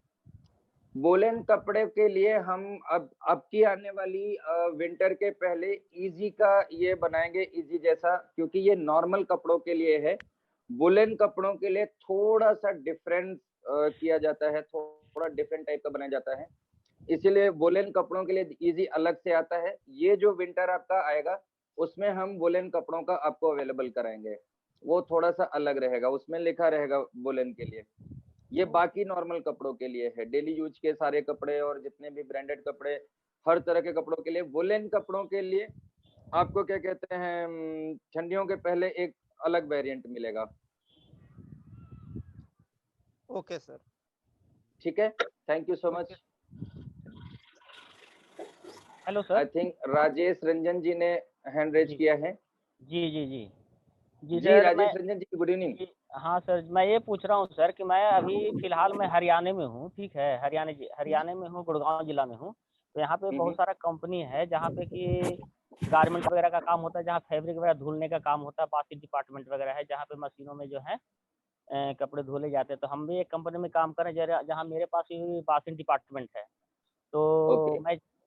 वोलन कपड़े के लिए हम अब की आने वाली विंटर के पहले इजी का ये बनाएंगे, इजी जैसा, क्योंकि ये नॉर्मल कपड़ों के लिए है। वुलन कपड़ों के लिए थोड़ा सा डिफरेंस किया जाता है, थोड़ा डिफरेंट टाइप का बनाया जाता है, इसीलिए वुलन कपड़ों के लिए इजी अलग से आता है। ये जो विंटर आपका आएगा उसमें हम वुलन कपड़ों का आपको अवेलेबल कराएंगे, वो थोड़ा सा अलग रहेगा, उसमें लिखा रहेगा वुलन के लिए। ये बाकी नॉर्मल कपड़ों के लिए है, डेली यूज के सारे कपड़े और जितने भी ब्रांडेड कपड़े, हर तरह के कपड़ों के लिए। वुलन कपड़ों के लिए आपको क्या कहते हैं, ठंडियों के पहले एक अलग वेरिएंट मिलेगा। ओके सर, ठीक है, thank you so much. Hello sir. I think Rajesh Ranjan ji ने हैंड रेज किया है। जी जी जी जी जी sir, Rajesh Ranjan ji, good evening. हाँ सर, मैं ये पूछ रहा हूँ सर कि मैं अभी फिलहाल मैं हरियाणा में हूँ, ठीक है, हरियाणा में हूँ, गुड़गांव जिला में हूँ। तो यहाँ पे बहुत सारा कंपनी है जहाँ पे कि गारमेंट्स वगैरह का काम होता है, जहाँ फैब्रिक वगैरह धुलने का काम होता है, वॉशिंग डिपार्टमेंट वगैरह है, जहाँ पे मशीनों में जो है कपड़े धुले जाते हैं। तो हम भी एक कंपनी में काम कर रहे हैं जहाँ मेरे पास ही वॉशिंग डिपार्टमेंट है। तो ओके,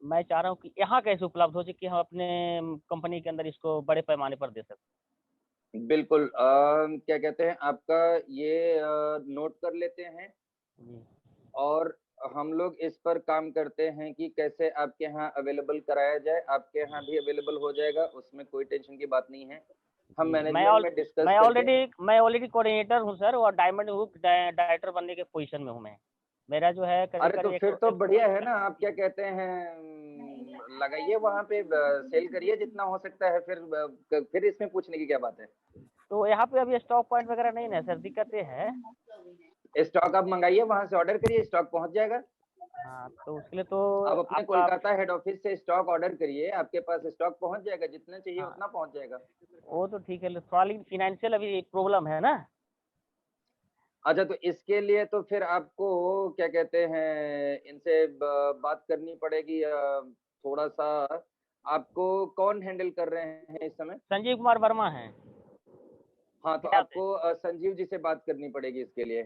मैं चाह रहा हूँ कि यहाँ कैसे उपलब्ध हो, कि हम अपने कंपनी के अंदर इसको बड़े पैमाने पर दे सकते। बिल्कुल। क्या कहते हैं, आपका ये नोट कर लेते हैं जी और हम लोग इस पर काम करते हैं कि कैसे आपके यहाँ अवेलेबल कराया जाए। आपके यहाँ भी अवेलेबल हो जाएगा, उसमें कोई टेंशन की बात नहीं है। हम जी। मैनेजमेंट में डिस्कस करके मैं ऑलरेडी कोऑर्डिनेटर हूँ सर, और डायमंड हुक डायरेक्टर बनने के पोजीशन में हूँ मैं। मेरा जो है करीब अरे तो करीब फिर तो बढ़िया है ना। आप क्या कहते हैं, लगाइए वहां पे, सेल करिए जितना हो सकता है। फिर इसमें पूछने की क्या बात है। तो यहाँ पे अभी स्टॉक पॉइंट वगैरह नहीं ना सर, दिक्कत ये है। स्टॉक आप मंगाइए, वहां से ऑर्डर करिए, स्टॉक पहुंच जाएगा। हाँ, तो उसके लिए तो आप अपने आपका, कोलकाता हेड ऑफिस से स्टॉक ऑर्डर करिए, आपके पास स्टॉक पहुंच जाएगा, जितना चाहिए हाँ उतना पहुंच जाएगा। वो तो ठीक है, थोड़ा लेकिन फिनेंशियल अभी प्रॉब्लम है ना। अच्छा, तो इसके लिए तो फिर आपको क्या कहते हैं, इनसे बात करनी पड़ेगी। थोड़ा सा आपको कौन हैंडल कर रहे हैं इस समय? संजीव कुमार वर्मा है हाँ, तो क्या थे? आपको संजीव जी से बात करनी पड़ेगी इसके लिए।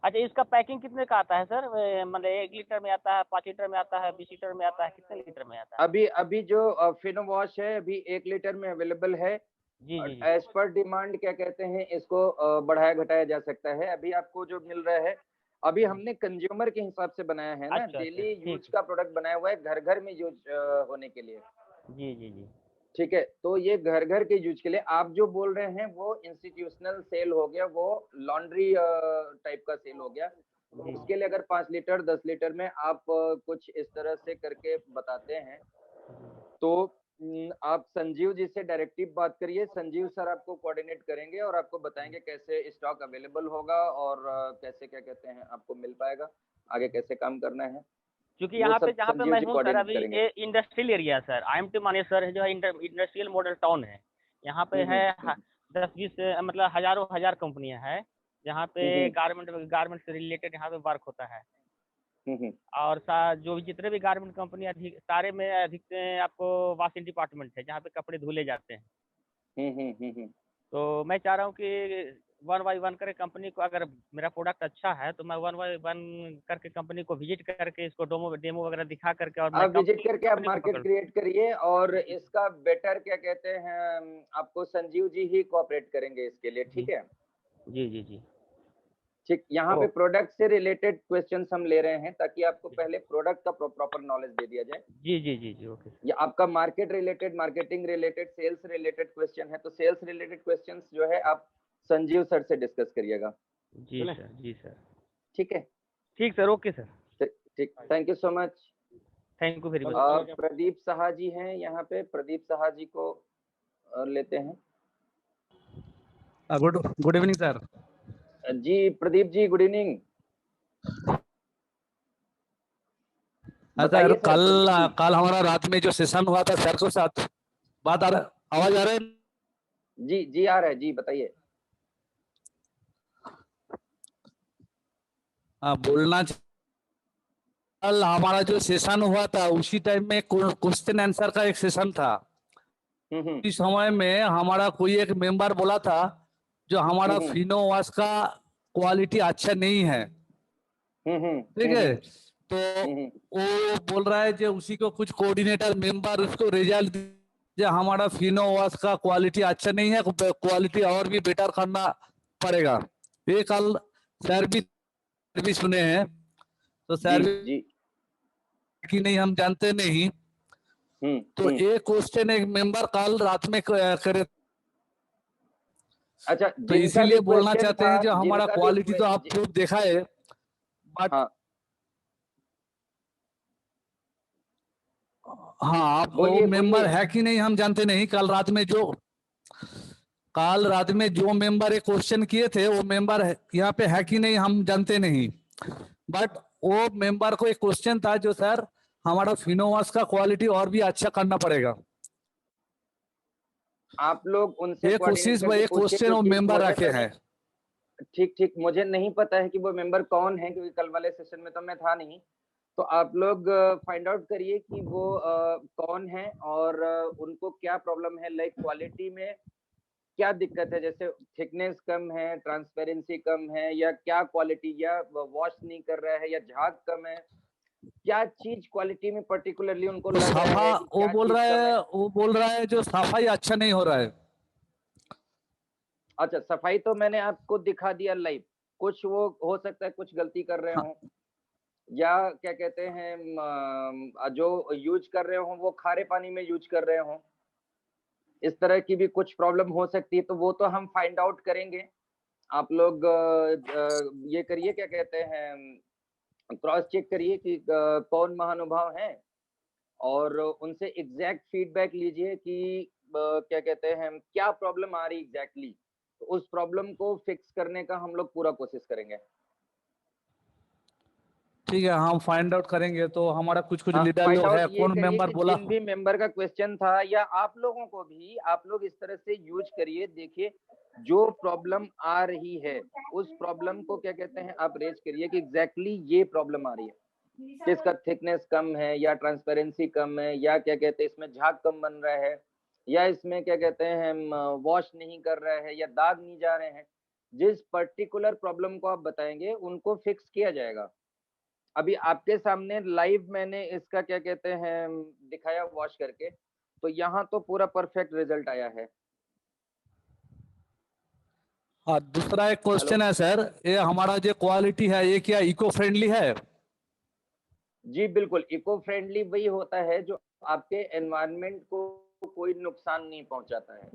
अच्छा, इसका पैकिंग कितने का आता है सर? मतलब 1 लीटर में आता है, 5 लीटर में आता है, 20 लीटर में आता है, कितने लीटर में आता है? अभी अभी जो फिनो वॉश है, अभी 1 लीटर में अवेलेबल है। जी जी जी। एज पर डिमांड क्या कहते हैं, इसको बढ़ाया घटाया जा सकता है। अभी आपको जो मिल रहा है, अभी हमने कंज्यूमर के हिसाब से बनाया है ना, अच्छा अच्छा, डेली यूज ठीक। का प्रोडक्ट बनाया हुआ है, घर घर में यूज होने के लिए। जी जी जी ठीक है, तो ये घर घर के यूज के लिए। आप जो बोल रहे हैं वो इंस्टीट्यूशनल सेल हो गया, वो लॉन्ड्री टाइप का सेल हो गया। जी। उसके लिए अगर 5 लीटर 10 लीटर में आप कुछ इस तरह से करके बताते हैं, तो आप संजीव जी से डायरेक्टिव बात करिए। संजीव सर आपको कोऑर्डिनेट करेंगे और आपको बताएंगे कैसे स्टॉक अवेलेबल होगा और कैसे क्या कहते हैं आपको मिल पाएगा, आगे कैसे काम करना है, क्योंकि वो यहाँ पे सब जहाँ पे संजीव मैं जी हूँ सर, कोऑर्डिनेट अभी करेंगे। ये industrial area sir, IMT Manesar है जो इंडस्ट्रियल मॉडल टाउन है। यहाँ पे है 10-20 मतलब हजारों हजार कंपनियां हैं, जहाँ पे गारमेंट से रिलेटेड यहाँ पे वर्क होता है। और जो भी जितने भी गारमेंट कंपनी अधिक सारे में अधिक आपको वॉशिंग डिपार्टमेंट है, जहाँ पे कपड़े धुले जाते हैं। तो मैं चाह रहा हूँ कि 1 बाय 1 करके कंपनी को, अगर मेरा प्रोडक्ट अच्छा है तो मैं 1 बाय 1 करके कंपनी को विजिट करके इसको डेमो वगैरह दिखा करके, और मैं आप विजिट कंपनी करके आप कंपनी को मार्केट पकड़। क्रिएट करिए और इसका बेटर क्या कहते हैं, आपको संजीव जी ही कोऑपरेट करेंगे इसके लिए। ठीक है, जी जी जी। ठीक। यहाँ पे ओ प्रोडक्ट से रिलेटेड क्वेश्चंस हम ले रहे हैं ताकि आपको पहले प्रोडक्ट का प्रॉपर नॉलेज दे दिया जाए। जी जी जी जी। ओके या आपका market related, marketing related, sales related question है, तो सेल्स रिलेटेड क्वेश्चंस जो है आप संजीव सर से डिस्कस करिएगा। जी सर, जी सर। ठीक है, ठीक सर, ओके सर, ठीक। Thank you so much. Thank you very much. Pradeep Saha ji हैं यहाँ पे, प्रदीप साहा जी को लेते हैं। Good evening sir. जी Pradeep ji, good evening. Sir, कल हमारा रात में जो सेशन हुआ था सर के साथ, बात आवाज आ रहा है? जी जी आ रहा है जी, बताइए। बोलना, कल हमारा जो सेशन हुआ था उसी टाइम में क्वेश्चन आंसर का एक सेशन था। इस समय में हमारा कोई एक मेंबर बोला था जो हमारा फिनो वॉश का क्वालिटी अच्छा नहीं है। ठीक है, तो वो बोल रहा है जो उसी को कुछ कोऑर्डिनेटर मेंबर उसको रिजल्ट जो हमारा फिनो वॉश का क्वालिटी अच्छा नहीं है, क्वालिटी और भी बेटर करना पड़ेगा। ये कल सर भी सुने हैं, तो सर जी कि नहीं हम जानते नहीं। तो एक क्वेश्चन एक मेंबर कल रात में करे। अच्छा, तो इसीलिए बोलना चाहते हैं जो हमारा क्वालिटी तो आप प्रूफ देखा है, बट हाँ आप वो मेंबर है कि नहीं हम जानते नहीं। कल रात में जो मेंबर एक क्वेश्चन किए थे वो मेंबर यहाँ पे है कि नहीं हम जानते नहीं। बट वो मेंबर को एक क्वेश्चन था जो सर हमारा फिनोवास का क्वालिटी और भी अच्छा करना पड़ेगा। आप लोग उनसे ये कोशिश में ये क्वेश्चन वो मेंबर रखे हैं। ठीक, मुझे नहीं पता है कि वो मेंबर कौन है, क्योंकि कल वाले सेशन में तो मैं था नहीं। तो आप लोग फाइंड आउट करिए कि वो कौन है और उनको क्या प्रॉब्लम है, लाइक क्वालिटी में क्या दिक्कत है, जैसे थिकनेस कम है, ट्रांसपेरेंसी कम है, या क्या क्वालिटी, या वॉश नहीं कर रहा है, या झाग कम है, क्या चीज क्वालिटी में पर्टिकुलरली उनको तो लग रहा साफा है कि क्या चीज कम है। वो बोल रहा है जो सफाई अच्छा नहीं हो रहा है। अच्छा, सफाई तो मैंने आपको दिखा दिया लाइव, कुछ वो हो सकता है कुछ गलती कर रहे हाँ। हो, या क्या कहते हैं जो यूज कर रहे हो वो खारे पानी में यूज कर रहे हो, इस तरह की भी कुछ प्रॉब्लम हो सकती है, तो वो तो हम फाइंड आउट करेंगे। आप लोग ये करिए, क्या कहते हैं, क्रॉस चेक करिए कि कौन महानुभाव हैं और उनसे एग्जैक्ट फीडबैक लीजिए कि क्या कहते हैं क्या प्रॉब्लम आ रही एग्जैक्टली, तो उस प्रॉब्लम को फिक्स करने का हम लोग पूरा कोशिश करेंगे। ठीक है, हम फाइंड आउट करेंगे। तो हमारा कुछ कुछ हाँ, लीडर फाइंड लोग आउट है, ये कौन करिए मेंबर कि बोला। जिन भी मेंबर का क्वेश्चन था, या आप लोगों को भी, आप लोग इस तरह से यूज करिए, देखिए जो प्रॉब्लम आ रही है उस प्रॉब्लम को क्या कहते हैं आप रेज करिए कि एग्जैक्टली ये प्रॉब्लम आ रही है, कि इसका थिकनेस कम है, या ट्रांसपेरेंसी कम है, या क्या कहते हैं इसमें झाग कम बन रहा है, या इसमें क्या कहते हैं वॉश नहीं कर रहा है, या दाग नहीं जा रहे हैं। जिस पर्टिकुलर प्रॉब्लम को आप बताएंगे उनको फिक्स किया जाएगा। अभी आपके सामने लाइव मैंने इसका क्या कहते हैं दिखाया वॉश करके, तो यहाँ तो पूरा परफेक्ट रिजल्ट आया है। हाँ, दूसरा एक हेलो, क्वेश्चन है सर, ये हमारा जो क्वालिटी है ये क्या इको फ्रेंडली है? जी बिल्कुल, इको फ्रेंडली वही होता है जो आपके एनवायरनमेंट को कोई नुकसान नहीं पहुंचाता है,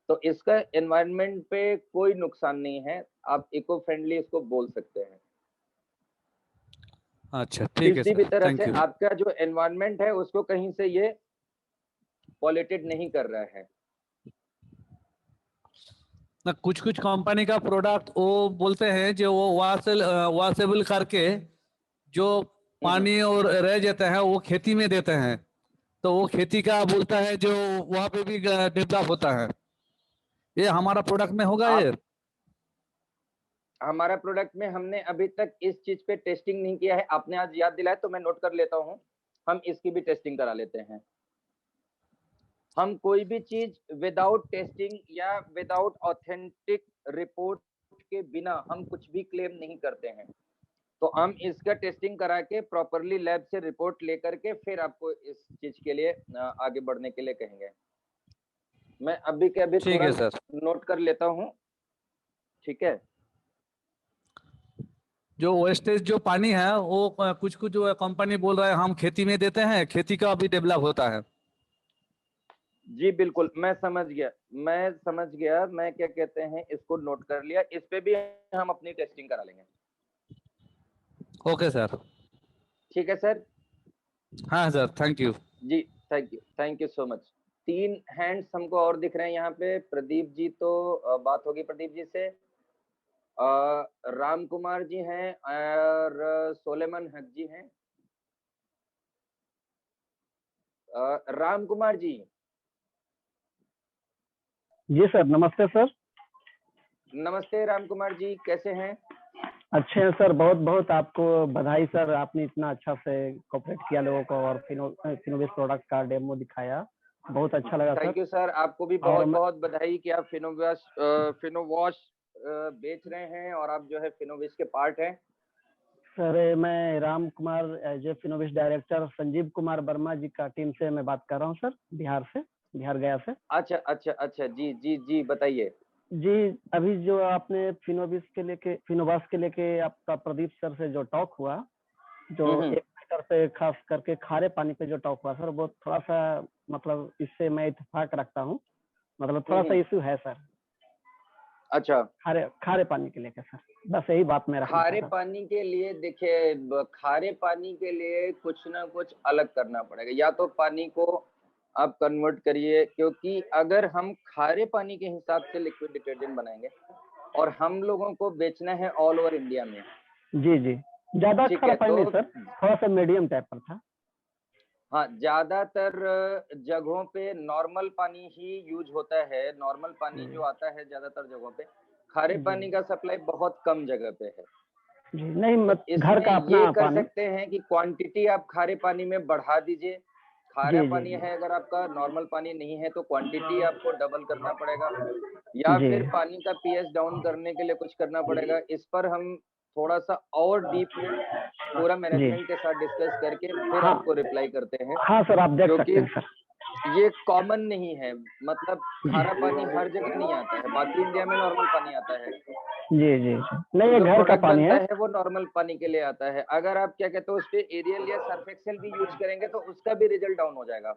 तो इसका एनवायरनमेंट पे कोई नुकसान नहीं है, आप इको फ्रेंडली इसको बोल सकते हैं। अच्छा ठीक है किसी भी सर, तरह थैंक से यू। आपका जो एनवायरनमेंट है उसको कहीं से ये पॉल्यूटेड नहीं कर रहा है। ना कुछ कुछ कंपनी का प्रोडक्ट वो बोलते हैं जो वो वॉशेबल करके जो हम्म। पानी और रह जाता है वो खेती में देते हैं, तो वो खेती का बोलता है जो वहां पे भी डेवलप होता है। ये हमारा प्रोडक्ट में होगा ये? आप हमारा प्रोडक्ट में हमने अभी तक इस चीज पे टेस्टिंग नहीं किया है, आपने आज याद दिलाया तो मैं नोट कर लेता हूँ, हम इसकी भी टेस्टिंग करा लेते हैं। हम कोई भी चीज विदाउट टेस्टिंग या विदाउट ऑथेंटिक रिपोर्ट के बिना हम कुछ भी क्लेम नहीं करते हैं, तो हम इसका टेस्टिंग करा के प्रॉपरली लैब से रिपोर्ट लेकर के फिर आपको इस चीज के लिए आगे बढ़ने के लिए कहेंगे। मैं अभी के अभी ठीक है तुरंत सर। नोट कर लेता हूँ, ठीक है। जो वेस्टेज जो पानी है वो कुछ कुछ जो कंपनी बोल रहा है हम खेती में देते हैं, खेती का भी डेवलप होता है। जी बिल्कुल, मैं समझ गया, मैं क्या कहते हैं इसको नोट कर लिया, इस पे भी हम अपनी टेस्टिंग करा लेंगे। Okay sir. ठीक है सर। हाँ सर, थैंक यू। जी, thank you so much. 3 hands हमको और दिख रहे हैं यहाँ पे। प्रदीप जी तो बात होगी प्रदीप जी से। राम कुमार जी हैं और सोलेमन हक जी हैं। राम कुमार जी। जी सर, नमस्ते सर। नमस्ते राम कुमार जी, कैसे हैं? अच्छे हैं सर, बहुत बहुत आपको बधाई सर, आपने इतना अच्छा से कोऑपरेट किया लोगों को और फिनोवेस प्रोडक्ट का डेमो दिखाया, बहुत अच्छा लगा सर। थैंक यू सर, आपको भी बहुत बहुत बधाई कि आप फिनोवॉश बेच रहे हैं और आप जो है फिनोवेश के पार्ट हैं। सर मैं Ram Kumar as a Finovesh director Sanjeev Kumar Verma ji का टीम से मैं बात कर रहा हूँ सर, बिहार गया से। अच्छा अच्छा अच्छा, जी जी जी, बताइए। जी, अभी जो आपने फिनोवास के लेके आपका प्रदीप सर से जो टॉक हुआ, जो 1 मीटर पे खास करके खारे पानी पे जो टॉक हुआ सर, वो थोड़ा सा मतलब इससे मैं इत्तेफाक रखता हूँ, मतलब थोड़ा सा इशू है सर। अच्छा, खारे पानी के लेके सर, बस यही बात मैं रखना खारे चाहता पानी के लिए देखिए, खारे पानी के लिए कुछ ना कुछ अलग करना पड़ेगा, या तो पानी को आप कन्वर्ट करिए, क्योंकि अगर हम खारे पानी के हिसाब से लिक्विड डिटर्जेंट बनाएंगे और हम लोगों को बेचना है ऑल ओवर इंडिया में। जी जी, ज्यादा ठीक खारा है, पानी नहीं तो सर, थोड़ा सा मीडियम टाइप पर था। हाँ, ज्यादातर जगहों पे नॉर्मल पानी ही यूज होता है, नॉर्मल पानी जो आता है ज्यादातर जगहों पे, खारे जी। पानी का सप्लाई बहुत कम जगह पे है। जी नहीं तो घर का इसमें ये अपना कर पानी। सकते हैं कि क्वांटिटी आप खारे पानी में बढ़ा दीजिए। खारा जी जी पानी जी है अगर आपका, नॉर्मल पानी नहीं है तो क्वांटिटी आपको डबल करना पड़ेगा, या जी फिर पानी का पीएच डाउन करने के लिए कुछ करना पड़ेगा। इस पर हम थोड़ा सा और डीप में पूरा जी। मैनेजमेंट के साथ डिस्कस करके फिर हाँ आपको रिप्लाई करते हैं, हाँ सर, आप देख सकते क्योंकि हैं सर। ये कॉमन नहीं है। मतलब जी खारा पानी हर जगह नहीं आता है, बाकी इंडिया में नॉर्मल पानी आता है। जी जी जी। नहीं तो ये जो घर का प्रोडक्ट पानी बनता है। है वो नॉर्मल पानी के लिए आता है। अगर आप क्या कहते हो उस पे एरियल या सर्फ एक्सेल भी यूज करेंगे तो उसका भी रिजल्ट डाउन हो जाएगा।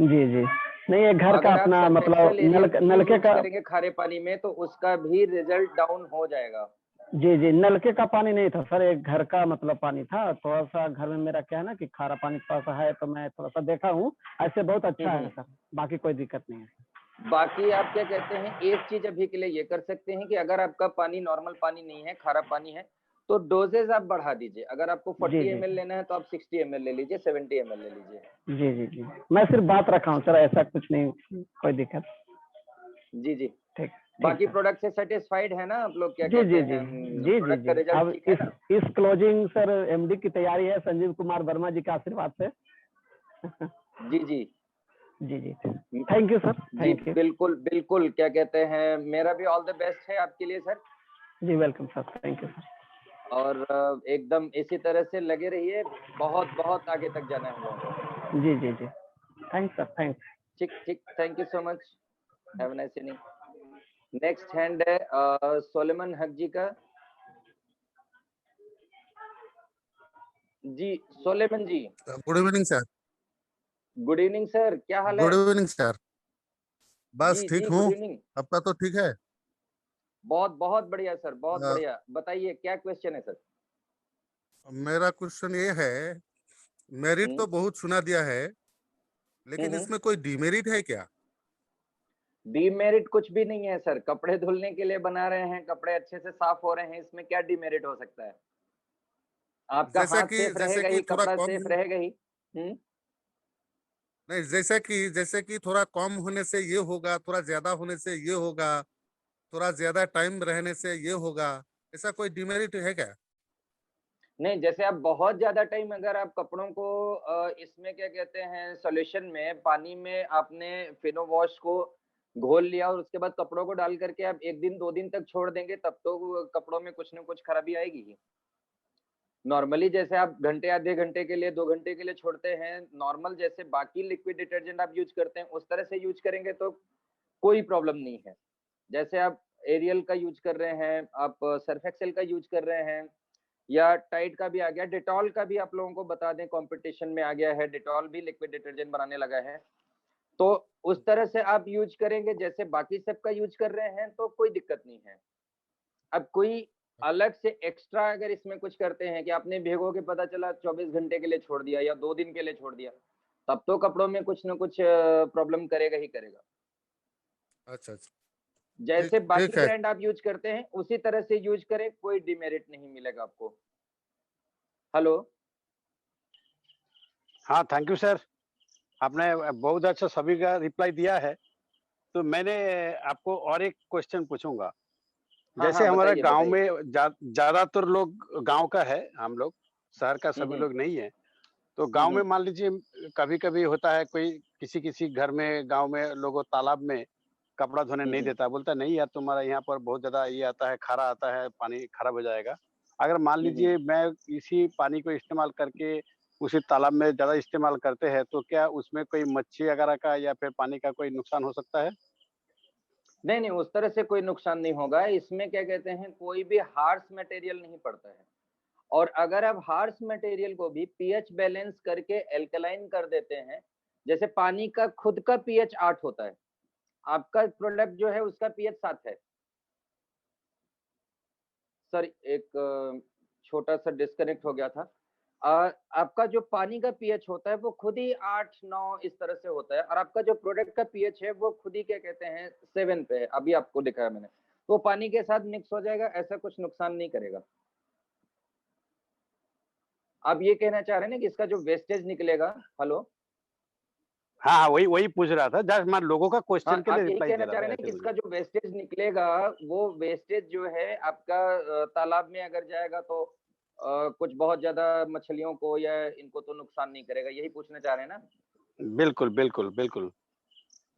जी जी। नहीं ये घर का अगर आप अपना सर्फ मतलब एक्सेल एरियल भी नलके यूज का। करेंगे खारे पानी में तो उसका भी रिजल्ट डाउन हो जाएगा। जी जी, नलके का पानी नहीं था सर, एक घर का मतलब पानी था। थोड़ा सा घर में मेरा क्या है ना कि खारा पानी थोड़ा सा है, तो मैं थोड़ा सा देखा हूँ। ऐसे बहुत अच्छा है सर, बाकी कोई दिक्कत नहीं है। बाकी आप क्या कहते हैं, एक चीज अभी के लिए ये कर सकते हैं कि अगर आपका पानी नॉर्मल पानी नहीं है, खारा पानी है, तो डोजेज आप बढ़ा दीजिए। अगर आपको 40 जी ml लेना है तो आप 60 ml ले लीजिए, 70 ml ले लीजिए। जी जी जी। मैं सिर्फ बात रखा हूँ सर, ऐसा कुछ नहीं, कोई दिक्कत। जी जी। ठीक। बाकी सर। प्रोडक्ट से सेटिस्फाइड है ना आप लोग, क्या जी कहते जी जी हैं, जी जी प्रोडक्ट का जी। रिजल्ट अब ठीक है ना? इस क्लोजिंग सर एमडी की तैयारी है संजीव कुमार वर्मा जी के आशीर्वाद से। जी जी जी जी। थैंक यू सर, जी, थैंक यू। बिल्कुल बिल्कुल, क्या कहते हैं, मेरा भी ऑल द बेस्ट है आपके लिए सर। जी welcome sir, thank you sir. और एकदम इसी तरह से लगे रहिए, बहुत बहुत आगे तक जाना है हम लोगों को। जी जी जी। Thanks sir, thanks. ठीक ठीक, thank you so much, have a nice evening. Next hand है सोलेमन हक जी का। जी Soleman ji. Good evening sir. Good evening sir, क्या हाल गुड है? Evening sir. बस जी ठीक जी, हूँ। Good evening. आपका तो ठीक है? बहुत बहुत बढ़िया सर, बहुत अ, बढ़िया। बताइए क्या क्वेश्चन है सर? मेरा क्वेश्चन ये है, मेरिट हम्म तो बहुत सुना दिया है, लेकिन हम्म। इसमें कोई डिमेरिट है क्या? डीमेरिट कुछ भी नहीं है सर, कपड़े धुलने के लिए बना रहे हैं, कपड़े अच्छे से साफ हो रहे हैं, इसमें क्या डीमेरिट हो सकता है? आपका हाथ सेफ जैसे रहेगा कि ही, थोड़ा कपड़ा कम सेफ रहेगा ही। नहीं, जैसे कि थोड़ा कम होने से ये होगा, थोड़ा ज्यादा होने से ये होगा, थोड़ा ज्यादा टाइम रहने से ये होगा, ऐसा कोई डिमेरिट है क्या? नहीं, जैसे आप बहुत ज्यादा टाइम अगर आप कपड़ों को इसमें क्या कहते हैं, सॉल्यूशन में, पानी में आपने फिनो वॉश को घोल लिया और उसके बाद कपड़ों को डाल करके आप 1 दिन 2 दिन तक छोड़ देंगे, तब तो वो कपड़ों में कुछ ना कुछ खराबी आएगी ही। नॉर्मली जैसे आप घंटे, आधे घंटे के लिए, 2 घंटे के लिए छोड़ते हैं, नॉर्मल जैसे बाकी लिक्विड डिटर्जेंट आप यूज करते हैं उस तरह से यूज करेंगे तो कोई प्रॉब्लम नहीं है। जैसे आप एरियल का यूज कर रहे हैं, आप सर्फ एक्सेल का यूज कर रहे हैं, या टाइड का भी आ गया, डिटॉल का भी आप लोगों को बता दें कंपटीशन में आ गया है, डिटॉल भी लिक्विड डिटर्जेंट बनाने लगा है। तो उस तरह से आप यूज करेंगे जैसे बाकी सब का यूज कर रहे हैं तो कोई दिक्कत नहीं है। अब कोई अलग से एक्स्ट्रा अगर इसमें कुछ करते हैं कि आपने भिगो के पता चला 24 घंटे के लिए छोड़ दिया या 2 दिन के लिए छोड़ दिया, तब तो कपड़ों में कुछ ना कुछ प्रॉब्लम करेगा ही करेगा। अच्छा अच्छा। ठीक जैसे बाकी ठीक है। ब्रांड आप यूज करते हैं उसी तरह से यूज करें, कोई डिमेरिट नहीं मिलेगा आपको। हेलो। हाँ थैंक यू सर, आपने बहुत अच्छा सभी का रिप्लाई दिया है। तो मैंने आपको और एक क्वेश्चन पूछूंगा। हाँ जैसे हाँ, हमारा बताइए गांव बताइए। में ज्यादातर लोग गांव का है, हम लोग शहर का सभी हम्म लोग नहीं है। तो हम्म गांव में हम्म मान लीजिए कभी कभी होता है, कोई किसी किसी घर में, गांव में लोगों तालाब में कपड़ा धोने नहीं हम्म देता, बोलता नहीं यार तुम्हारा यहाँ पर बहुत ज्यादा ये आता है, खारा आता है, पानी खराब हो जाएगा। अगर मान हम्म। लीजिए मैं इसी पानी को इस्तेमाल करके उसी तालाब में ज्यादा इस्तेमाल करते हैं, तो क्या उसमें कोई मच्छी वगैरह का या फिर पानी का कोई नुकसान हो सकता है? नहीं नहीं, उस तरह से कोई नुकसान नहीं होगा। इसमें क्या कहते हैं, कोई भी हार्श मटेरियल नहीं पड़ता है। और अगर आप हार्श मटेरियल को भी पीएच बैलेंस करके एल्कलाइन कर देते हैं, जैसे पानी का खुद का पीएच 8 होता है, आपका प्रोडक्ट जो है उसका पीएच 7 है। सर एक छोटा सा डिस्कनेक्ट हो गया था। आपका जो पानी का पीएच होता है वो खुद ही 8 9 इस तरह से होता है, और आपका जो प्रोडक्ट का पीएच है वो खुद ही क्या कहते हैं 7 पे है, अभी आपको दिखाया मैंने। वो पानी के साथ मिक्स हो जाएगा, ऐसा कुछ नुकसान नहीं करेगा। आप ये कहना चाह रहे हैं ना कि इसका जो वेस्टेज निकलेगा। हेलो। हाँ, वही वही पूछ रहा था, जस्ट मैं लोगों का हाँ, क्वेश्चन के लिए आप यही रिप्लाई दे कहना रहा चाह था, रहे हैं ना ऐसे कि बोलिए। इसका जो वेस्टेज निकलेगा वो वेस्टेज जो है आपका तालाब में अगर जाएगा तो कुछ बहुत ज्यादा मछलियों को या इनको तो नुकसान नहीं करेगा, यही पूछना चाह रहे हैं ना? बिल्कुल, बिल्कुल, बिल्कुल।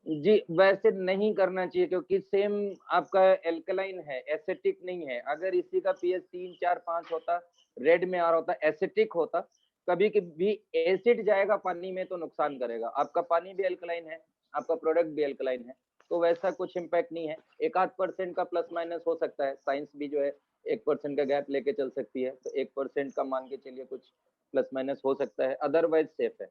जी, वैसे नहीं करना चाहिए क्योंकि सेम आपका एल्कलाइन है, एसिटिक नहीं है। अगर इसी का पीएच 3, 4, 5 होता, रेड में आ रहा होता, एसिटिक होता, कभी भी एसिड जाएगा पानी में तो नुकसान करेगा। आपका पानी भी एल्कलाइन है, आपका प्रोडक्ट भी एल्कलाइन है, तो वैसा कुछ इम्पैक्ट नहीं है। 1-8% का प्लस माइनस हो सकता है। साइंस भी जो है 1% का गैप लेके चल सकती है, तो 1% का मान के चलिए कुछ प्लस माइनस हो सकता है, अदरवाइज सेफ है।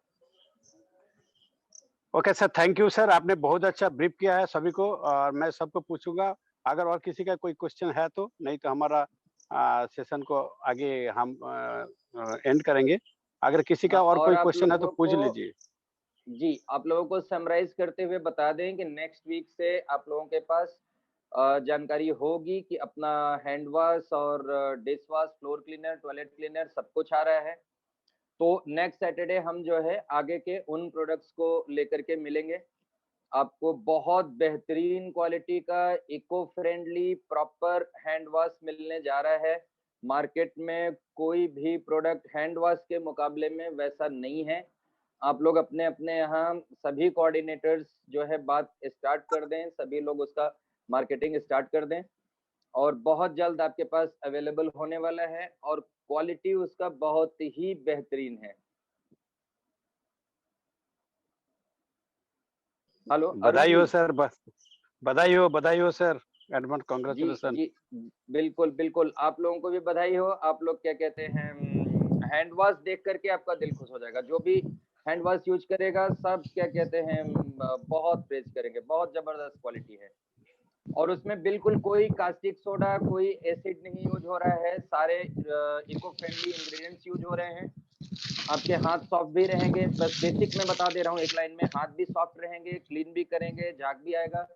Okay sir, thank you sir, आपने बहुत अच्छा ब्रीफ किया है सभी को, और मैं सबको पूछूंगा अगर और किसी का कोई क्वेश्चन है तो, नहीं तो हमारा सेशन को आगे हम एंड करेंगे। अगर किसी का हाँ, और कोई आप क्वेश्चन है तो लोगों पूछ को लीजिए। जी, आप लोगों को समराइज़ करते हुए बता दें कि नेक्स्ट वीक से आप लोगों के पास जानकारी होगी कि अपना हैंड वॉश और dish wash, floor cleaner, toilet cleaner सब कुछ आ रहा है। तो नेक्स्ट सैटरडे हम जो है आगे के उन प्रोडक्ट्स को लेकर के मिलेंगे। आपको बहुत बेहतरीन क्वालिटी का eco friendly proper hand wash मिलने जा रहा है। मार्केट में कोई भी प्रोडक्ट हैंड वॉश के मुकाबले में वैसा नहीं है। आप लोग अपने-अपने यहाँ सभी कोऑर्डिनेटर्स जो है बात स्टार्ट कर दें, सभी लोग उसका मार्केटिंग स्टार्ट कर दें और बहुत जल्द आपके पास अवेलेबल होने वाला है और क्वालिटी उसका बहुत ही बेहतरीन है। हेलो अरुण बधाई हो जी। सर, बधाई हो सर, एडवांस जी, कांग्रेचुलेशन। जी, बिल्कुल, बिल्कुल। आप लोगों को भी बधाई हो। आप लोग क्या कहते हैं हैंड वॉश देख करके आपका दिल खुश हो जाएगा। जो भी हैंड वॉश यूज़ करेगा सब क्या कहते हैं बहुत प्रेज़ करेंगे, बहुत ज़बरदस्त क्वालिटी है। और उसमें बिल्कुल कोई कास्टिक सोडा, कोई एसिड नहीं यूज़ हो रहा है, सारे इको फ्रेंडली इंग्रीडिएंट्स यूज़ हो रहे हैं। आपके हाथ सॉफ्ट भी रहेंगे, बस बेसिक मैं बता दे रहा हूँ एक लाइन में, हाथ भी सॉफ्ट रहेंगे, क्लीन भी करेंगे, झाग भी आएगा।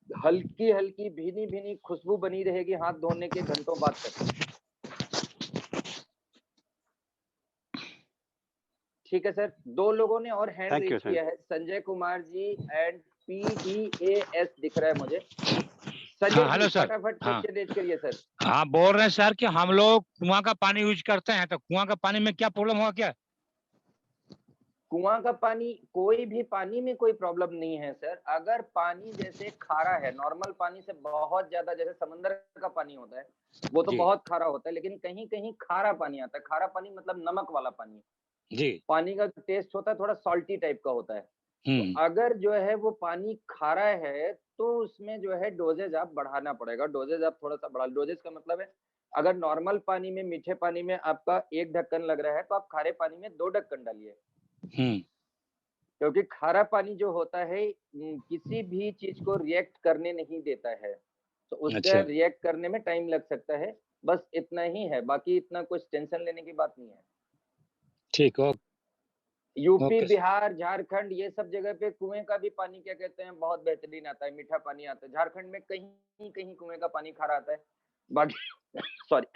हल्की-हल्की, भीनी-भीनी खुशबू बनी रहेगी हाथ धोने के घंटों बाद तक। ठीक है सर। 2 लोगों ने और hand thank you raise sir. किया है, संजय कुमार जी एंड PDAS दिख रहा है मुझे। संजय हाँ, जी हेलो सर। फटाफट हाँ, क्वेश्चन रेज़ करिए सर। हाँ, बोल रहे हैं सर कि हम लोग कुआँ का पानी यूज़ करते हैं, तो कुआँ का पानी में क्या प्रॉब्लम होगा क्या? कुआँ का पानी कोई भी पानी में कोई प्रॉब्लम नहीं है सर। अगर पानी जैसे खारा है, नॉर्मल पानी से बहुत ज़्यादा जैसे समंदर का पानी होता है, वो तो जी, बहुत खारा होता है, लेकिन कहीं-कहीं खारा पानी आता है। खारा पानी मतलब नमक वाला पानी। जी। पानी का टेस्ट होता है थोड़ा सॉल्टी टाइप का होता है। तो हुँ, अगर जो है वो पानी खारा है, तो उसमें जो है डोज़ेज़ आप बढ़ाना पड़ेगा। डोज़ेज़ आप थोड़ा-सा बढ़ा डोज़ेज़ का मतलब है, अगर नॉर्मल पानी में, मीठे पानी में आपका 1 ढक्कन लग रहा है, तो आप खारे पानी में 2 ढक्कन डालिए। हुँ, क्योंकि खारा पानी जो होता है किसी भी चीज़ को रिएक्ट करने नहीं देता है। तो उसका अच्छा, रिएक्ट करने में टाइम लग सकता है, बस इतना ही है, बाकी इतना कुछ टेंशन लेने की बात नहीं है। ठीक, UP, okay sir. Bihar, Jharkhand ये सब जगह पे कुएँ का भी पानी क्या कहते हैं बहुत बेहतरीन आता है, मीठा पानी आता है। झारखंड में कहीं-कहीं कुएँ का पानी खारा आता है। बाकी सॉरी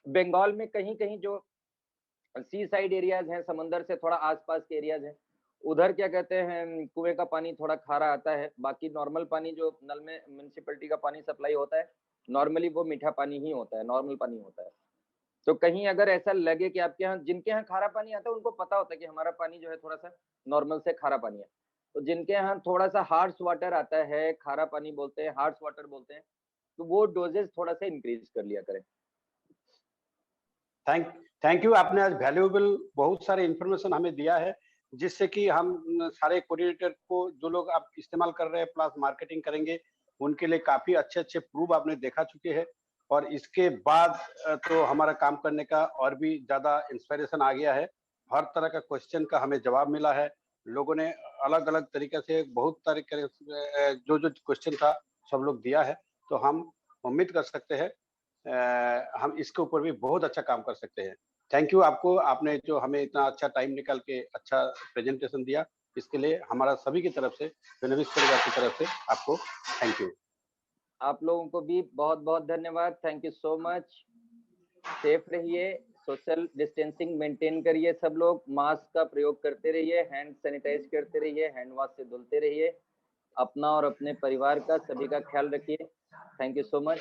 बंगाल में कहीं-कहीं जो सी साइड एरियाज़ हैं, समंदर से थोड़ा आस-पास के एरियाज़ हैं, उधर क्या कहते हैं कुएँ का पानी थोड़ा खारा आता है। बाकी नॉर्मल पानी जो नल में म्युनिसिपैलिटी का पानी सप्लाई होता है, नॉर्मली वो मीठा पानी ही होता है, नॉर्मल पानी होता है। तो कहीं अगर ऐसा लगे कि आपके यहाँ जिनके यहाँ खारा पानी आता है उनको पता होता है कि हमारा पानी जो है थोड़ा-सा नॉर्मल से खारा पानी है। तो जिनके यहाँ थोड़ा-सा हार्श वाटर आता है, खारा पानी बोलते हैं, हार्श वाटर बोलते हैं, तो वो डोज़ेज़ थोड़ा-सा इंक्रीज़ कर लिया करें। थैंक थैंक यू, आपने आज वैल्यूएबल बहुत सारे इन्फॉर्मेशन हमें दिया है, जिससे कि हम सारे कोऑर्डिनेटर को जो लोग आप इस्तेमाल कर रहे हैं प्लस मार्केटिंग करेंगे, उनके लिए काफी अच्छे-अच्छे प्रूफ आपने दिखा चुके हैं। और इसके बाद तो हमारा काम करने का और भी ज़्यादा इंस्पिरेशन आ गया है। हर तरह का क्वेश्चन का हमें जवाब मिला है। लोगों ने अलग-अलग तरीके से बहुत तरीके से जो-जो क्वेश्चन था सब लोग दिया है। तो हम उम्मीद कर सकते हैं हम इसके ऊपर भी बहुत अच्छा काम कर सकते हैं। थैंक यू आपको, आपने जो हमें इतना अच्छा टाइम निकाल के अच्छा प्रेजेंटेशन दिया, इसके लिए हमारा सभी की तरफ से, फिनोविस परिवार की तरफ से आपको थैंक यू। आप लोगों को भी बहुत-बहुत धन्यवाद। Thank you so much. Safe रहिए, सोशल डिस्टेंसिंग मेंटेन करिए, सब लोग मास्क का प्रयोग करते रहिए, हैंड सैनिटाइज करते रहिए, हैंड वॉश से धुलते रहिए, अपना और अपने परिवार का सभी का ख्याल रखिए। Thank you so much.